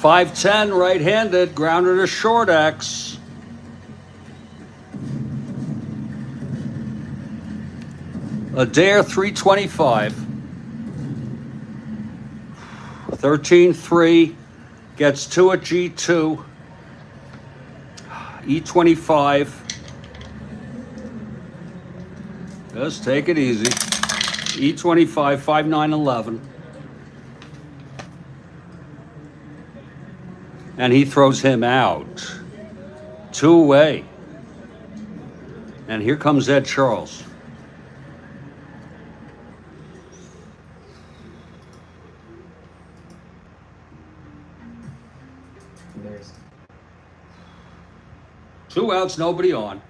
.510 right-handed, grounder to short X. Adair 325. 13-3, gets 2 at G2. E25. Just take it easy. E25, 5-9-11. And he throws him out. 2 away. And here comes Ed Charles. There's 2 outs, nobody on.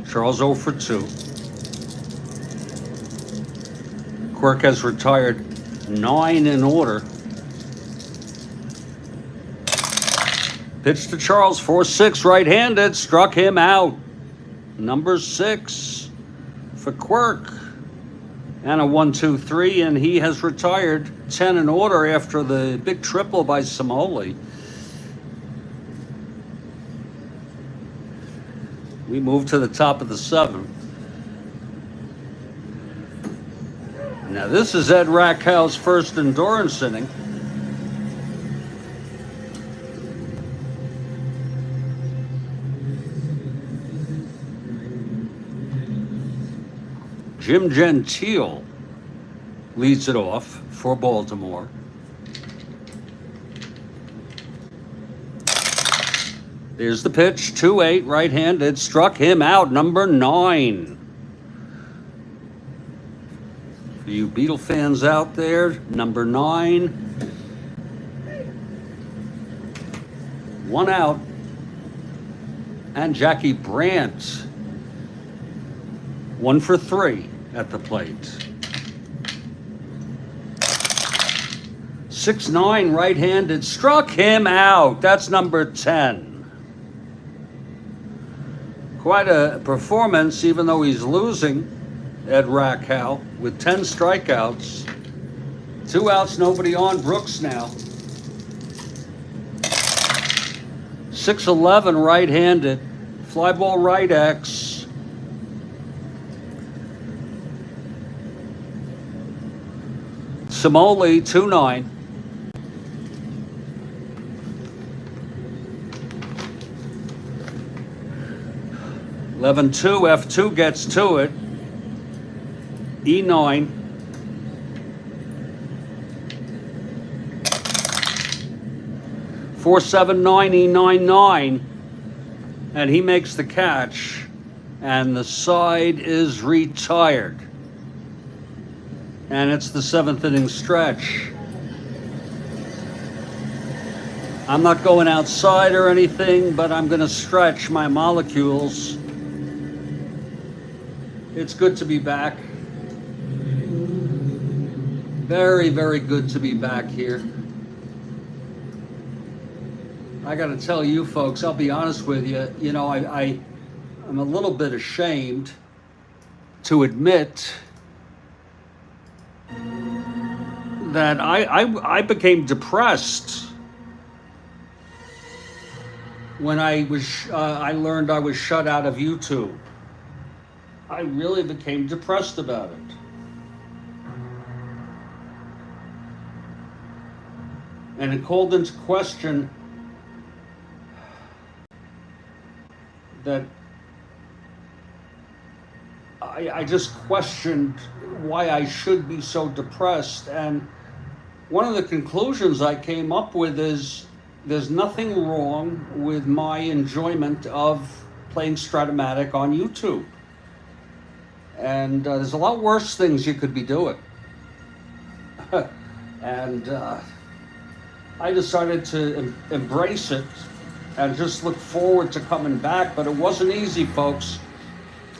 Charles 0 for 2. Quirk has retired 9 in order. Pitch to Charles, 4-6 right-handed, struck him out. Number 6 for Quirk. And a 1-2-3, and he has retired 10 in order after the big triple by Samoli. We move to the top of the 7th. Now this is Ed Rakow's first endurance inning. Jim Gentile leads it off for Baltimore. There's the pitch, 2-8 right-handed, struck him out, number 9. For you Beatle fans out there, number 9. 1 out. And Jackie Brandt, 1 for 3 at the plate. 6-9 right-handed, struck him out. That's number 10. quite a performance, even though he's losing at Rakow with 10 strikeouts. 2 outs, nobody on. Brooks now. 6'11", right-handed. Fly ball right X. Simoli, 2-9. (11-2). F2 gets to it. E9. (4-7-9). E9-9. And he makes the catch, and the side is retired. And it's the 7th inning stretch. I'm not going outside or anything, but I'm going to stretch my molecules. It's good to be back. Very, very good to be back here. I got to tell you folks, I'll be honest with you, you know, I'm a little bit ashamed to admit that I became depressed when I learned I was shut out of YouTube. I really became depressed about it. And it called into question that I just questioned why I should be so depressed. And one of the conclusions I came up with is there's nothing wrong with my enjoyment of playing Strat-O-Matic on YouTube. And there's a lot worse things you could be doing. And I decided to embrace it and just look forward to coming back. But it wasn't easy, folks.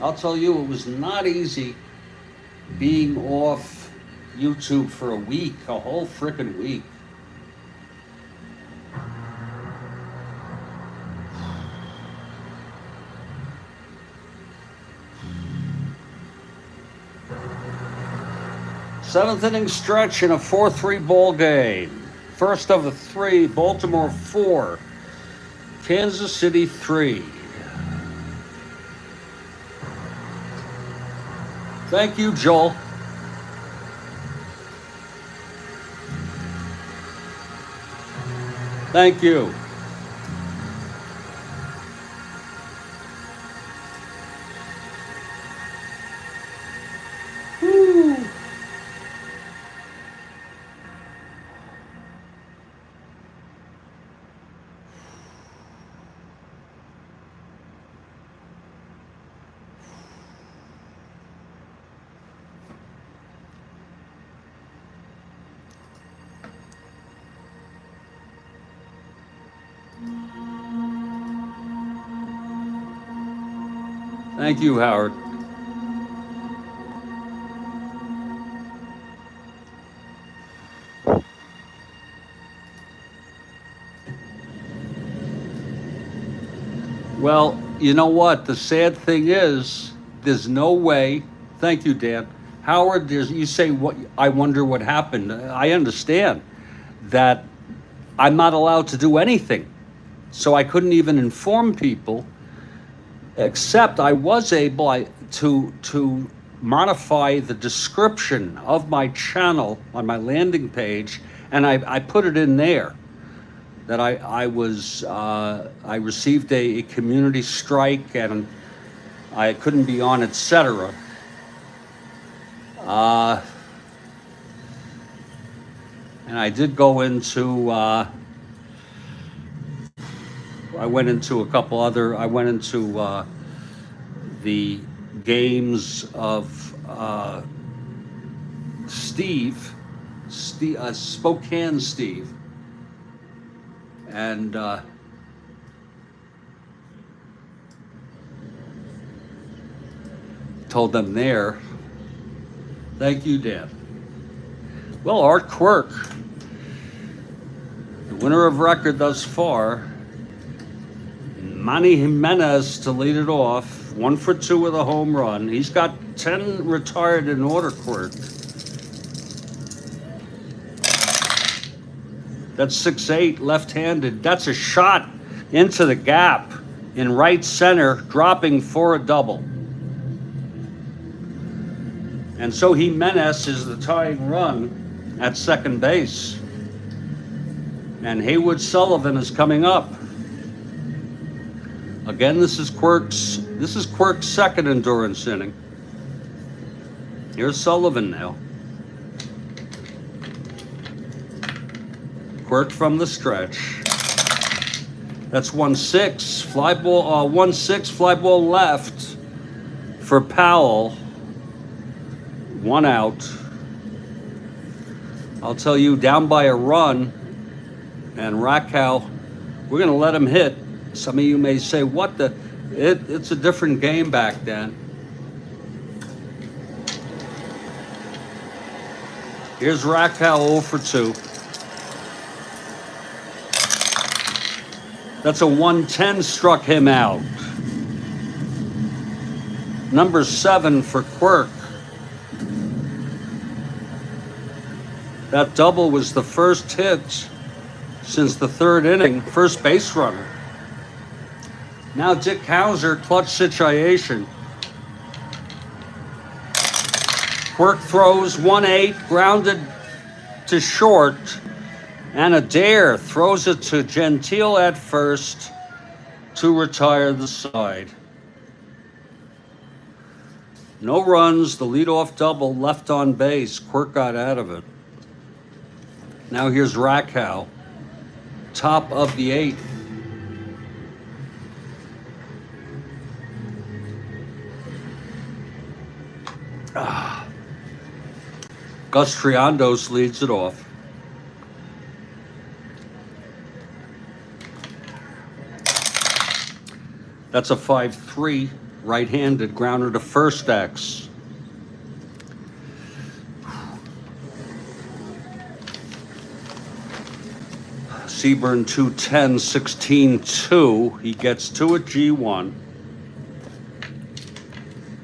I'll tell you, it was not easy being off YouTube for a week, a whole frickin' week. Seventh inning stretch in a 4-3 ball game. First of the 3, Baltimore 4, Kansas City 3. Thank you, Joel. Thank you. Woo. Thank you, Howard. Well, you know what? The sad thing is, there's no way. Thank you, Dan. Howard, you say, "What? I wonder what happened." I understand that I'm not allowed to do anything. So I couldn't even inform people, except I was able to modify the description of my channel on my landing page, and I put it in there that I received a community strike and I couldn't be on, etc. And I did go into I went into the games of Spokane Steve, and told them there. Thank you, Dan. Well, Art Quirk, the winner of record thus far, Manny Jimenez to lead it off. 1 for 2 with a home run. He's got 10 retired in order, Quirk. That's 6-8, left-handed. That's a shot into the gap in right center, dropping for a double. And so Jimenez is the tying run at second base. And Haywood Sullivan is coming up. Again, this is Quirk's second endurance inning. Here's Sullivan now. Quirk from the stretch. That's 1-6. Fly ball, 1-6, fly ball left for Powell. 1 out. I'll tell you, down by a run, and Rakow, we're going to let him hit. Some of you may say, what the? It's a different game back then. Here's Rakow 0 for 2. That's a 110, struck him out. Number 7 for Quirk. That double was the first hit since the 3rd inning, first base runner. Now Dick Hauser, clutch situation. Quirk throws 1-8, grounded to short, and Adair throws it to Gentile at first to retire the side. No runs, the leadoff double left on base. Quirk got out of it. Now here's Rakow, top of the 8th. Gus Triandos leads it off. That's a 5-3, right-handed, grounder to first X. Seaburn 210, 16-2. He gets 2 at G1.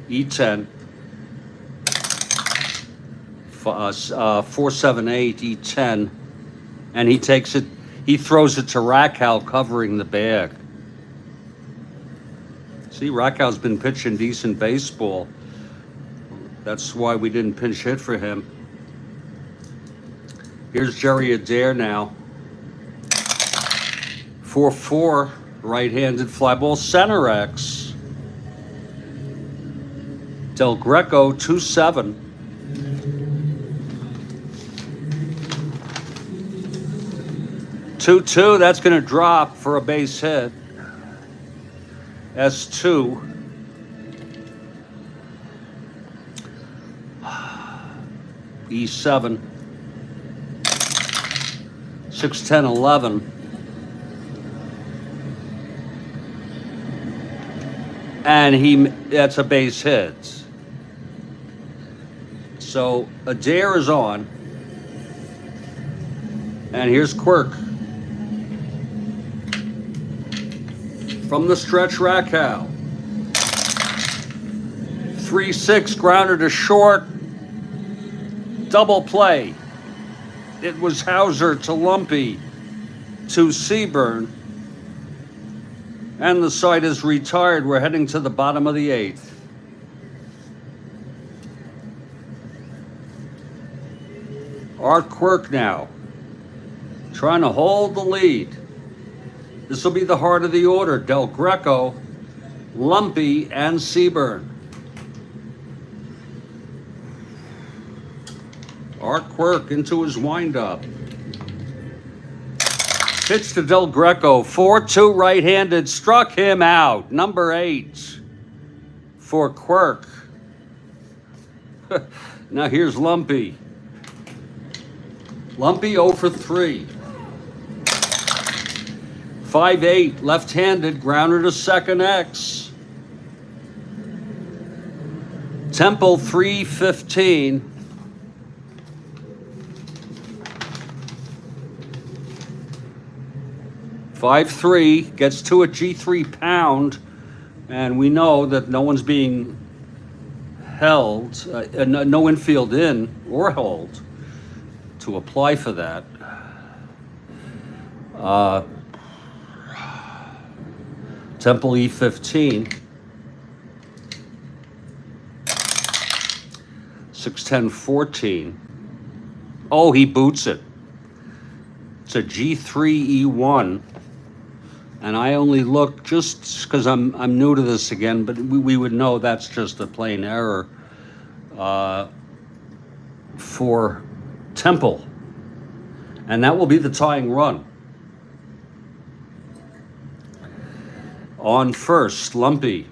E10. 4-7-8, E10. And he takes it, he throws it to Rakow, covering the bag. See, Rakow's been pitching decent baseball. That's why we didn't pinch hit for him. Here's Jerry Adair now. 4-4, right-handed fly ball, center X. Del Greco, 2-7. Two, that's going to drop for a base hit. S2. E7. 6-10-11. And that's a base hit. So Adair is on. And here's Quirk. From the stretch, Rakow. 3-6, grounder to short. Double play. It was Hauser to Lumpy to Seaburn. And the side is retired. We're heading to the bottom of the 8th. Art Quirk now, trying to hold the lead. This will be the heart of the order. Del Greco, Lumpy, and Seaburn. Art Quirk into his windup. Pitch to Del Greco, 4-2 right-handed, struck him out. Number 8 for Quirk. Now here's Lumpy. Lumpy 0 for 3. 5-8, left-handed, grounder to second X. Temple 3-15. 5-3, gets 2 at G3 pound And we know that no one's being held, no infield in or held to apply for that. Temple E15. 6-10-14. Oh, he boots it. It's a G3E1. And I only look just because I'm new to this again, but we would know that's just a plain error for Temple. And that will be the tying run. On first, Lumpy.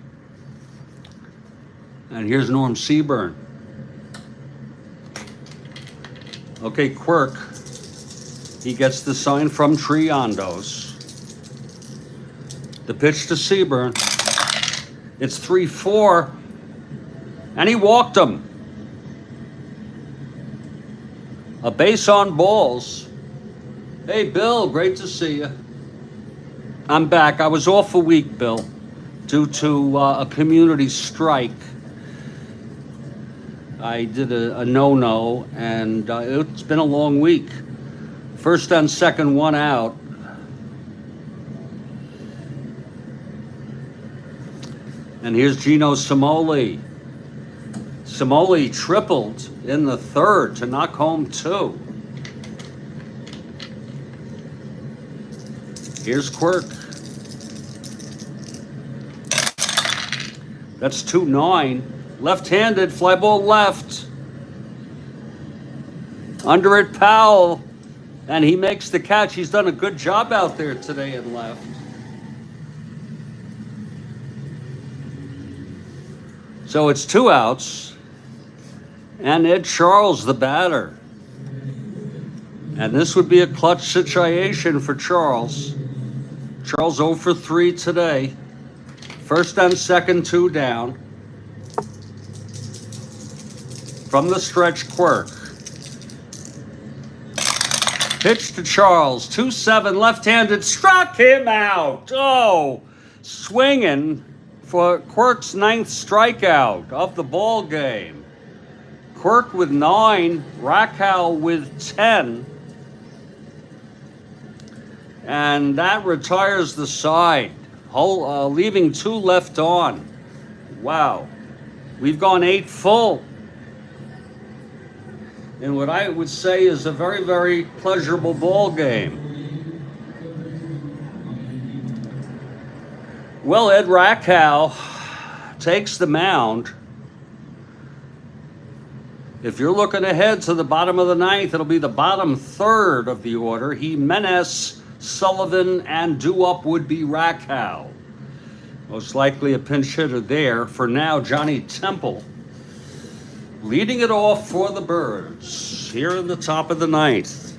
And here's Norm Seaburn. Okay, Quirk. He gets the sign from Triandos. The pitch to Seaburn. It's 3-4. And he walked him. A base on balls. Hey, Bill, great to see you. I'm back. I was off a week, Bill, due to a community strike. I did a no-no, and it's been a long week. First and second, one out. And here's Gino Cimoli. Cimoli tripled in the third to knock home two. Here's Quirk. That's 2-9. Left-handed, fly ball left. Under it, Powell. And he makes the catch. He's done a good job out there today in left. So it's 2 outs. And Ed Charles, the batter. And this would be a clutch situation for Charles. Charles 0 for 3 today. First and second, 2 down. From the stretch, Quirk. Pitch to Charles. 2-7, left-handed. Struck him out. Oh, swinging for Quirk's 9th strikeout of the ball game. Quirk with 9, Rakow with 10. And that retires the side, leaving 2 left on. Wow. We've gone 8 full in what I would say is a very, very pleasurable ball game. Well, Ed Rakow takes the mound. If you're looking ahead to the bottom of the 9th, it'll be the bottom third of the order. Jimenez, Sullivan, and due-up would be Rakow. Most likely a pinch hitter there. For now, Johnny Temple leading it off for the Birds here in the top of the 9th.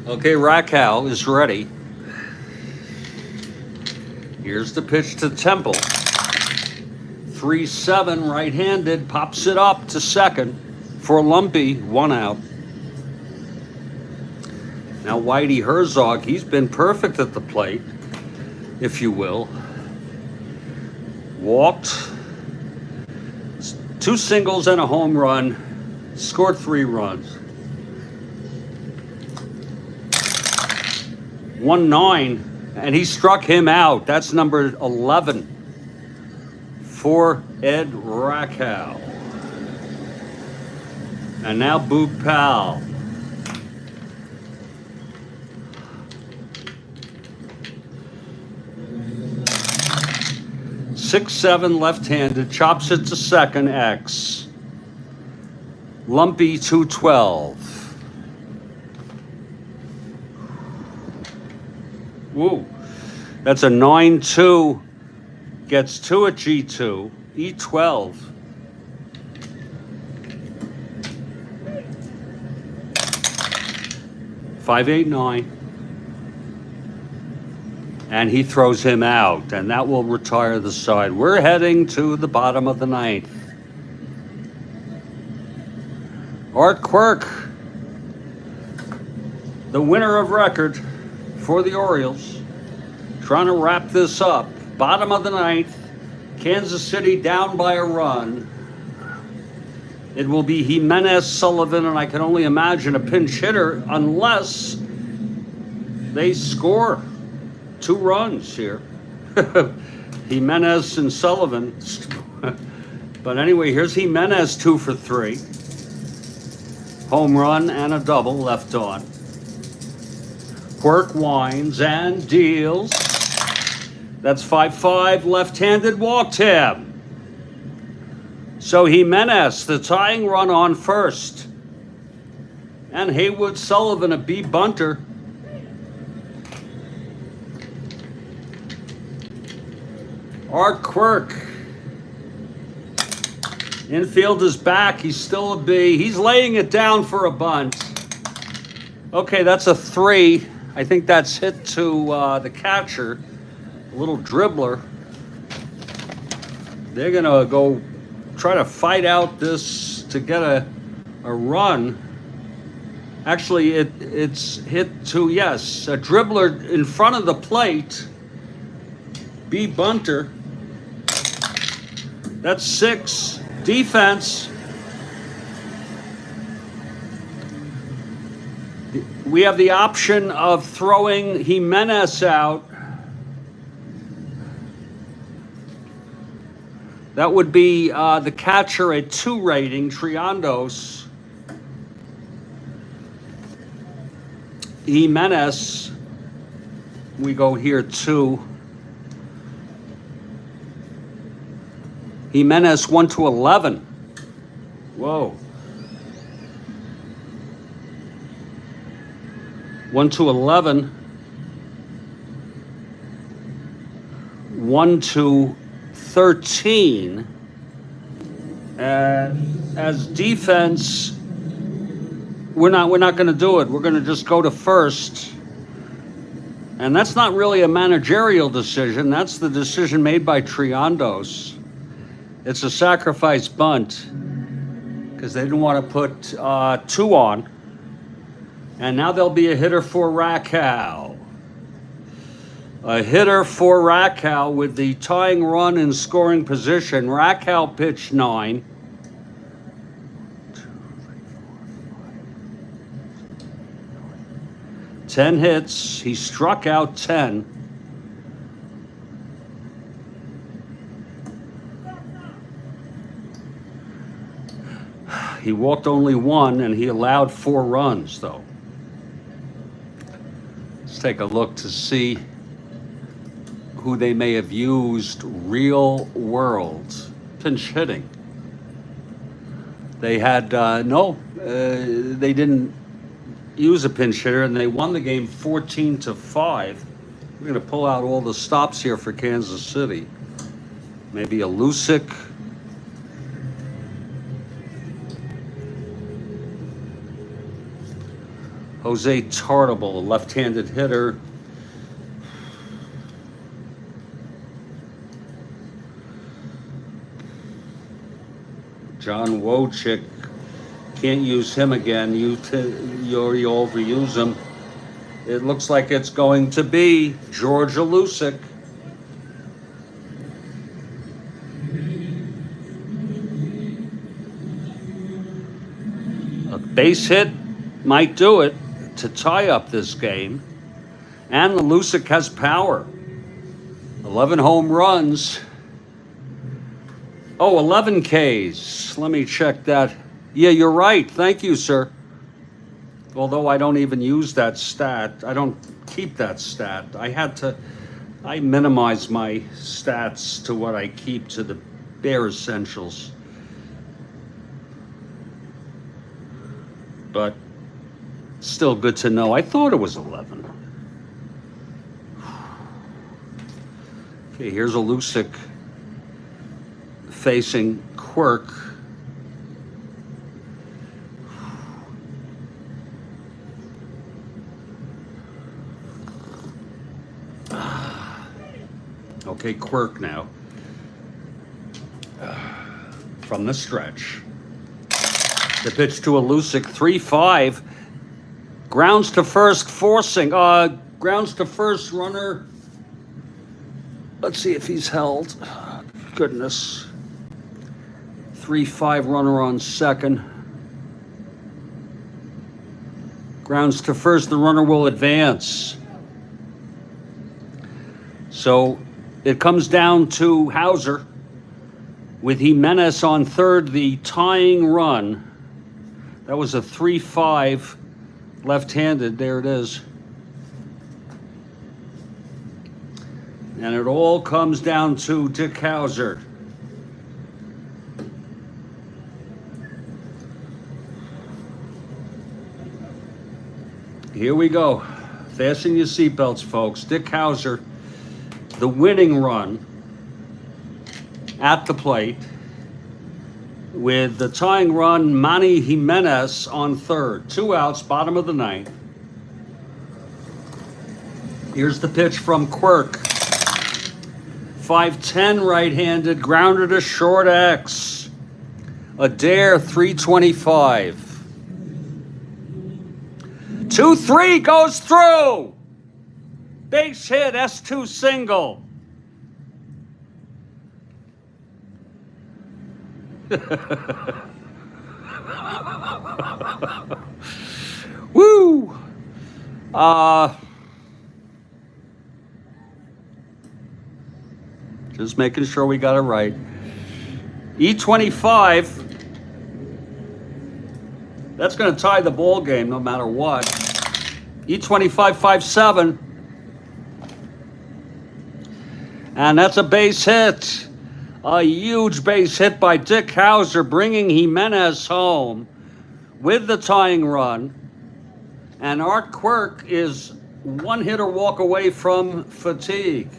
Okay, Rakow is ready. Here's the pitch to Temple. 3-7, right-handed, pops it up to second for Lumpy, 1 out. Now Whitey Herzog, he's been perfect at the plate, if you will. Walked, 2 singles and a home run, scored 3 runs. 1-9, and he struck him out. That's number 11 for Ed Rakow. And now Boog Powell. Six, 7, left-handed, chops it to second, X. Lumpy 212. Woo. That's a 9-2. Gets 2 at G2. E12. Five, 8, 9. And he throws him out, and that will retire the side. We're heading to the bottom of the ninth. Art Quirk, the winner of record for the Orioles, trying to wrap this up. Bottom of the ninth, Kansas City down by a run. It will be Jimenez, Sullivan, and I can only imagine a pinch hitter unless they score 2 runs here. Jimenez and Sullivan. But anyway, here's Jimenez 2 for 3. Home run and a double left on. Quirk winds and deals. That's 5-5, left-handed walked him. So Jimenez, the tying run on first. And Haywood Sullivan, a B bunter. Art Quirk. Infield is back. He's still a B. He's laying it down for a bunt. Okay, that's a 3. I think that's hit to the catcher. A little dribbler. They're going to go try to fight out this to get a run. Actually, it's hit to, yes, a dribbler in front of the plate. B bunter. That's 6. Defense. We have the option of throwing Jimenez out. That would be the catcher at 2 rating, Triandos. Jimenez, we go here 2. Jimenez 1 to 11. Whoa. 1 to 11. 1 to 13. As defense, we're not going to do it. We're going to just go to first. And that's not really a managerial decision. That's the decision made by Triandos. It's a sacrifice bunt because they didn't want to put 2 on. And now there'll be a hitter for Rakow. A hitter for Rakow with the tying run in scoring position. Rakow pitched 9. 10 hits. He struck out 10. He walked only 1, and he allowed 4 runs, though. Let's take a look to see who they may have used real world pinch hitting. They had, they didn't use a pinch hitter, and they won the game 14-5. We're going to pull out all the stops here for Kansas City. Maybe a Lusick. Jose Tartable, a left-handed hitter. John Wojcik, can't use him again. You overuse him. It looks like it's going to be George Lusick. A base hit might do it to tie up this game. And Lusick has power. 11 home runs. Oh, 11 Ks. Let me check that. Yeah, you're right. Thank you, sir. Although I don't even use that stat. I don't keep that stat. I minimize my stats to what I keep to the bare essentials. but still good to know. I thought it was 11. Okay, here's Alusic facing Quirk. Okay, Quirk now. From the stretch. The pitch to Alusic, 3-5. Grounds to first, forcing. Grounds to first, runner. Let's see if he's held. Goodness. 3-5, runner on second. Grounds to first, the runner will advance. So it comes down to Hauser with Jimenez on third, the tying run. That was a 3-5 left-handed. There it is. And it all comes down to Dick Hauser. Here we go. Fasten your seatbelts, folks. Dick Hauser, the winning run at the plate with the tying run, Manny Jimenez on third. 2 outs, bottom of the ninth. Here's the pitch from Quirk. 5-10 right-handed, grounder to short X. Adair, 325. 2-3 goes through. Base hit, S2 single. Woo! Just making sure we got it right. E25. That's going to tie the ball game no matter what. E25, 5-7. And that's a base hit. A huge base hit by Dick Hauser, bringing Jimenez home with the tying run. And Art Quirk is one hitter walk away from fatigue.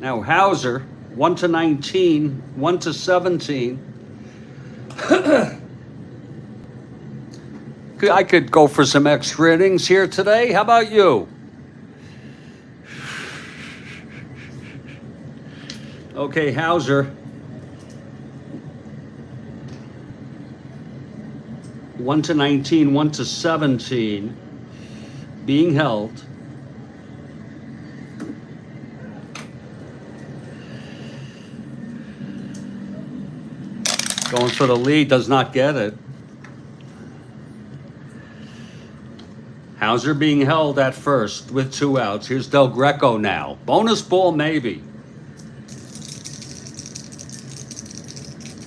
Now Hauser, 1-19, 1-17. I could go for some extra innings here today. How about you? Okay, Hauser. 1-19, 1-17. Being held. Going for the lead, does not get it. Hauser being held at first with 2 outs. Here's Del Greco now. Bonus ball, maybe.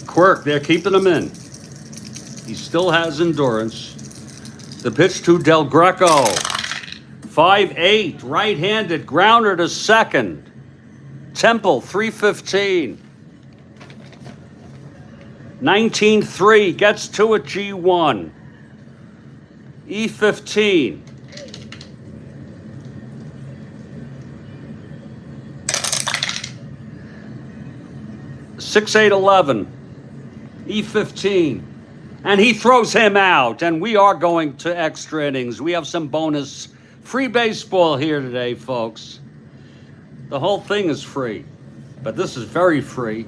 Quirk, they're keeping him in. He still has endurance. The pitch to Del Greco. 5-8, right-handed, grounder to second. Temple, 315. 19-3, gets to it, G1. E15. (6-8-11). E15. And he throws him out, and we are going to extra innings. We have some bonus free baseball here today, folks. The whole thing is free, but this is very free.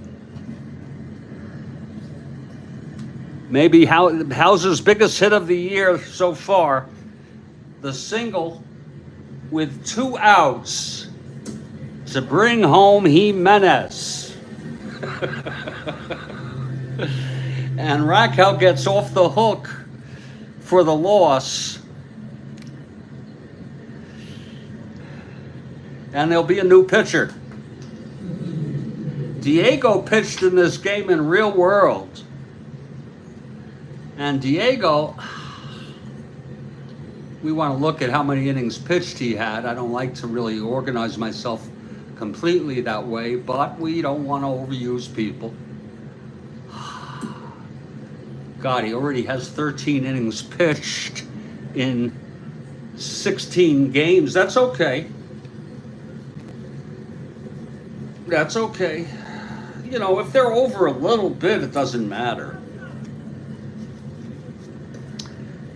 Maybe Hauser's biggest hit of the year so far. The single with 2 outs to bring home Jimenez. And Rakow gets off the hook for the loss. And there'll be a new pitcher. Diego pitched in this game in real world. And Diego, we want to look at how many innings pitched he had. I don't like to really organize myself completely that way, but we don't want to overuse people. God, he already has 13 innings pitched in 16 games. That's okay. That's okay. You know, if they're over a little bit, it doesn't matter.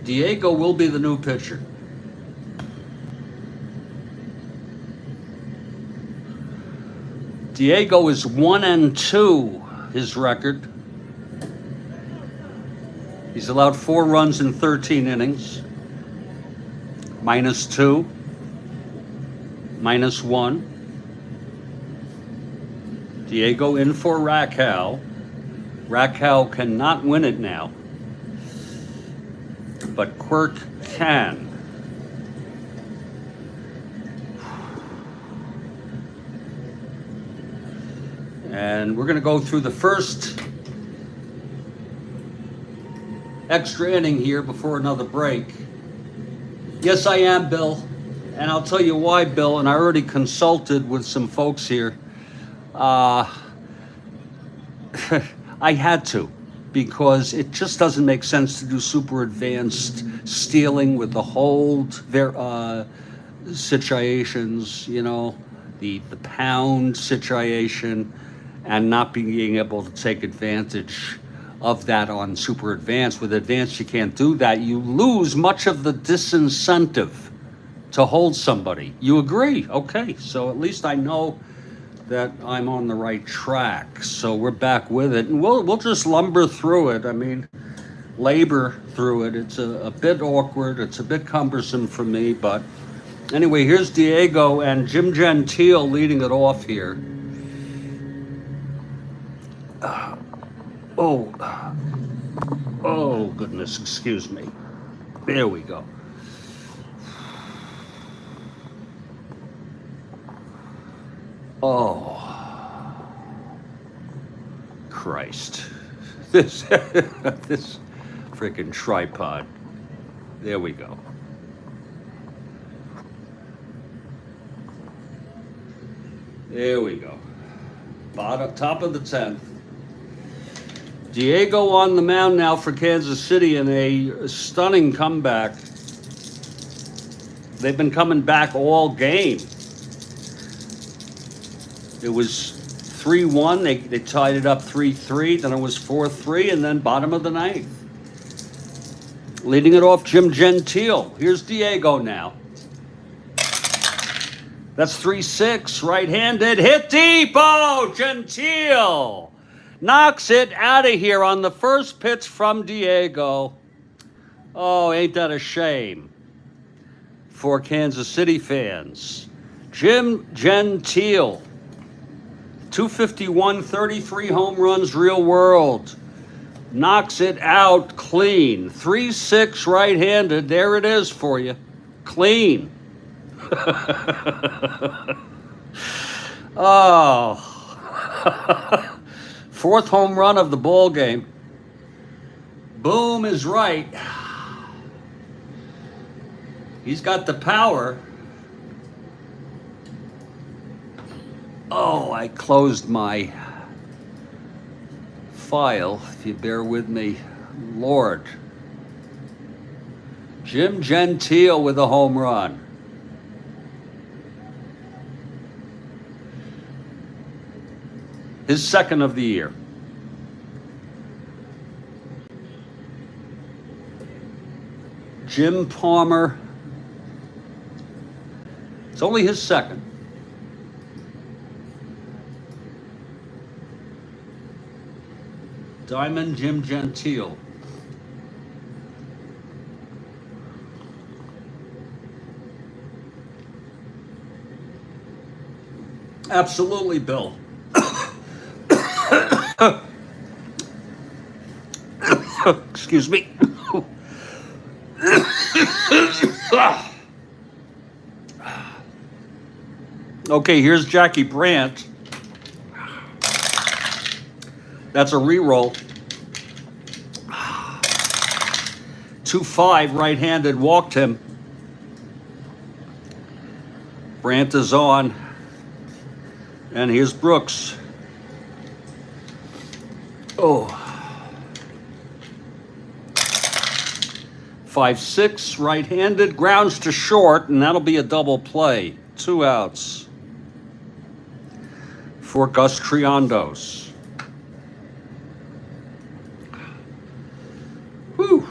Diego will be the new pitcher. Diego is 1-2, his record. He's allowed 4 runs in 13 innings. -2, -1. Diego in for Rakow. Rakow cannot win it now, but Quirk can. And we're going to go through the first extra inning here before another break. Yes, I am, Bill. And I'll tell you why, Bill. And I already consulted with some folks here. I had to, because it just doesn't make sense to do super advanced stealing with the hold situations, you know, the pound situation, and not being able to take advantage of that on super advanced. With advanced, you can't do that. You lose much of the disincentive to hold somebody. You agree? Okay, so at least I know that I'm on the right track. So we're back with it, and we'll just lumber through it. I mean, labor through it. It's a bit awkward. It's a bit cumbersome for me, but anyway, here's Diego and Jim Gentile leading it off here. Oh goodness, excuse me. There we go. Oh, Christ. This freaking tripod. There we go. There we go. Top of the 10th. Diego on the mound now for Kansas City in a stunning comeback. They've been coming back all game. It was 3-1. They tied it up 3-3. Then it was 4-3, and then bottom of the 9th. Leading it off, Jim Gentile. Here's Diego now. That's 3-6, right-handed, hit deep. Oh, Gentile knocks it out of here on the first pitch from Diego. Oh, ain't that a shame for Kansas City fans. Jim Gentile, 251, 33 home runs, real world. Knocks it out clean. 3-6 right-handed. There it is for you. Clean. Oh. Fourth home run of the ball game. Boom is right. He's got the power. Oh, I closed my file, if you bear with me. Lord. Jim Gentile with a home run. His second of the year. Jim Palmer. It's only his second. Diamond Jim Gentile. Absolutely, Bill. Excuse me. Okay, here's Jackie Brandt. That's a re-roll. 2-5, right-handed, walked him. Brandt is on. And here's Brooks. Oh. 5-6, right-handed, grounds to short, and that'll be a double play. 2 outs for Gus Triondos. Whew.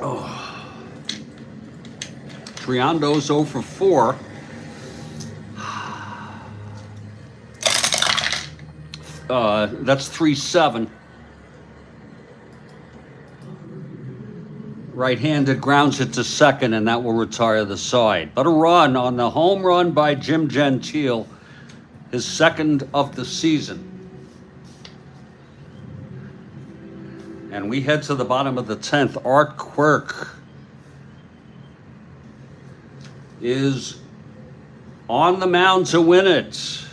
Oh. Triondos 0 for 4. That's 3-7. Right-handed grounds it to second, and that will retire the side. But a run on the home run by Jim Gentile, his second of the season. And we head to the bottom of the 10th. Art Quirk is on the mound to win it.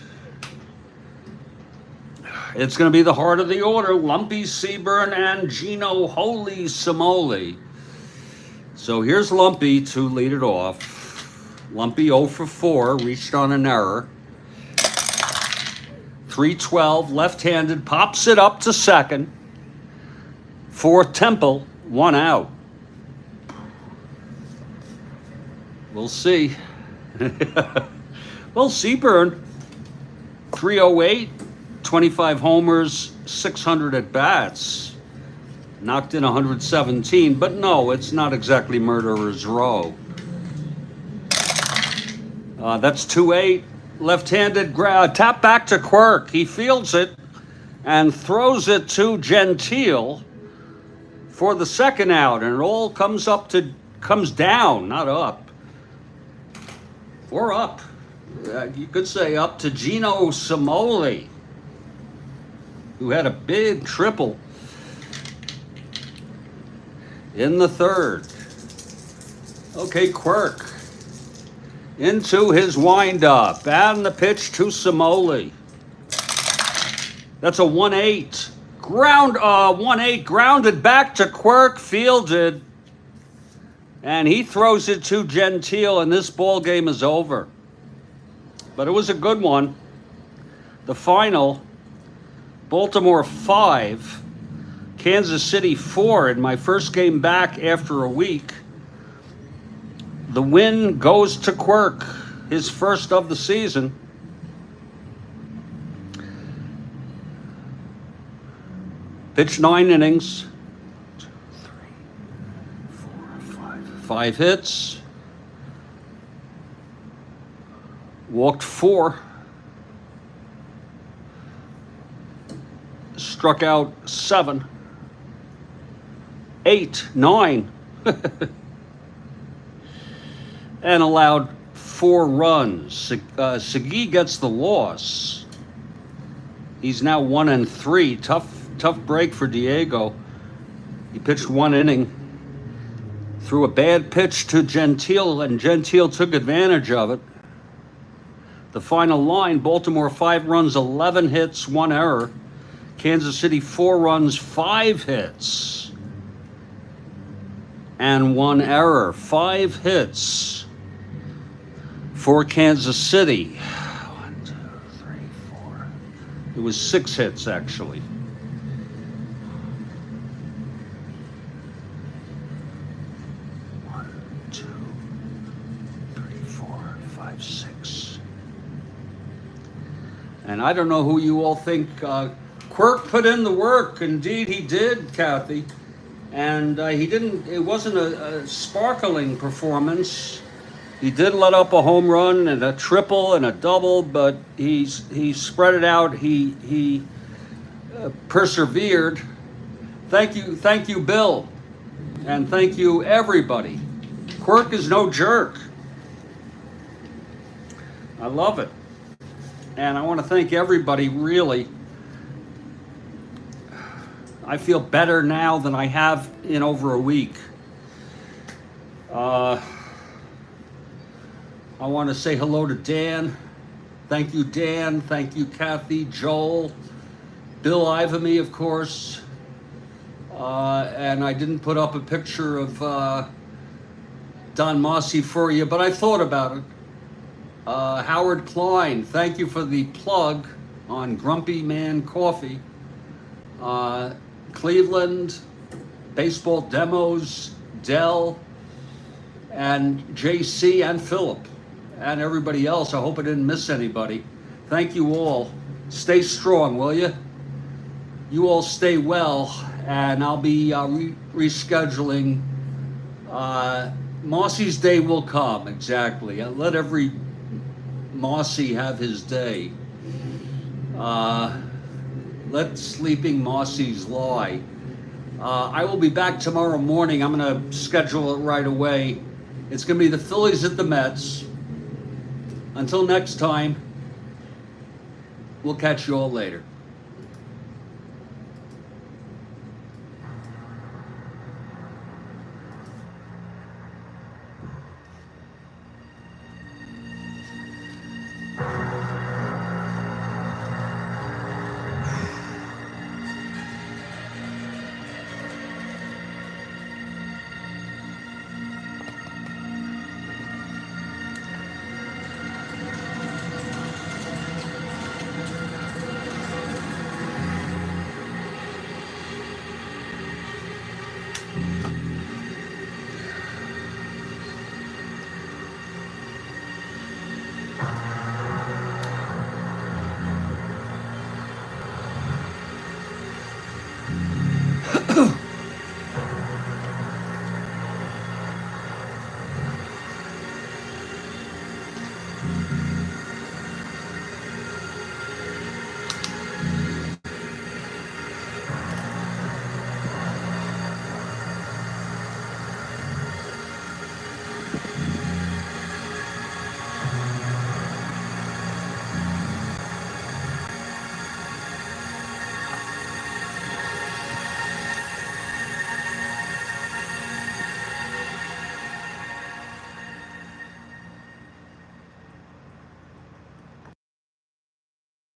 It's going to be the heart of the order. Lumpy Seaburn and Gino Holy Samoli. So here's Lumpy to lead it off. Lumpy 0 for 4, reached on an error. 3-12, left-handed, pops it up to second. For Temple, 1 out. We'll see. Well, Seaburn, 308, 25 homers, 600 at bats. Knocked in 117, but no, it's not exactly Murderer's Row. That's 2-8. Left-handed tap back to Quirk. He fields it and throws it to Gentile for the second out, and it all comes down, not up. Or up. You could say up to Gino Samoli, who had a big triple in the third. Okay, Quirk into his windup, and the pitch to Samoli. That's a 1-8. 1-8 grounded back to Quirk, fielded, and he throws it to Gentile, and this ball game is over. But it was a good one. The final, Baltimore 5, Kansas City 4 in my first game back after a week. The win goes to Quirk, his first of the season. Pitched 9 innings. 2, 3, 4, 5. 5 hits. Walked 4. Struck out 7. 8, 9. And allowed 4 runs. Segui gets the loss. He's now 1-3. Tough break for Diego. He pitched 1 inning, threw a bad pitch to Gentile, and Gentile took advantage of it. The final line, Baltimore 5 runs, 11 hits, 1 error. Kansas City 4 runs, 5 hits, and 1 error. 5 hits for Kansas City. 1, 2, 3, 4. It was 6 hits, actually. And I don't know who you all think. Quirk put in the work. Indeed, he did, Kathy. And he didn't. It wasn't a sparkling performance. He did let up a home run and a triple and a double, but he spread it out. He persevered. Thank you, Bill, and thank you, everybody. Quirk is no jerk. I love it. And I want to thank everybody, really. I feel better now than I have in over a week. I want to say hello to Dan. Thank you, Dan. Thank you, Kathy, Joel, Bill Ivamy, of course. And I didn't put up a picture of Don Mossy for you, but I thought about it. Howard Klein, thank you for the plug on Grumpy Man Coffee. Cleveland, Baseball Demos, Dell, and JC and Philip, and everybody else. I hope I didn't miss anybody. Thank you all. Stay strong, will you? You all stay well, and I'll be rescheduling. Mossy's day will come, exactly. Let every Mossy have his day. Let sleeping Mossies lie. I will be back tomorrow morning. I'm going to schedule it right away. It's going to be the Phillies at the Mets. Until next time, we'll catch you all later.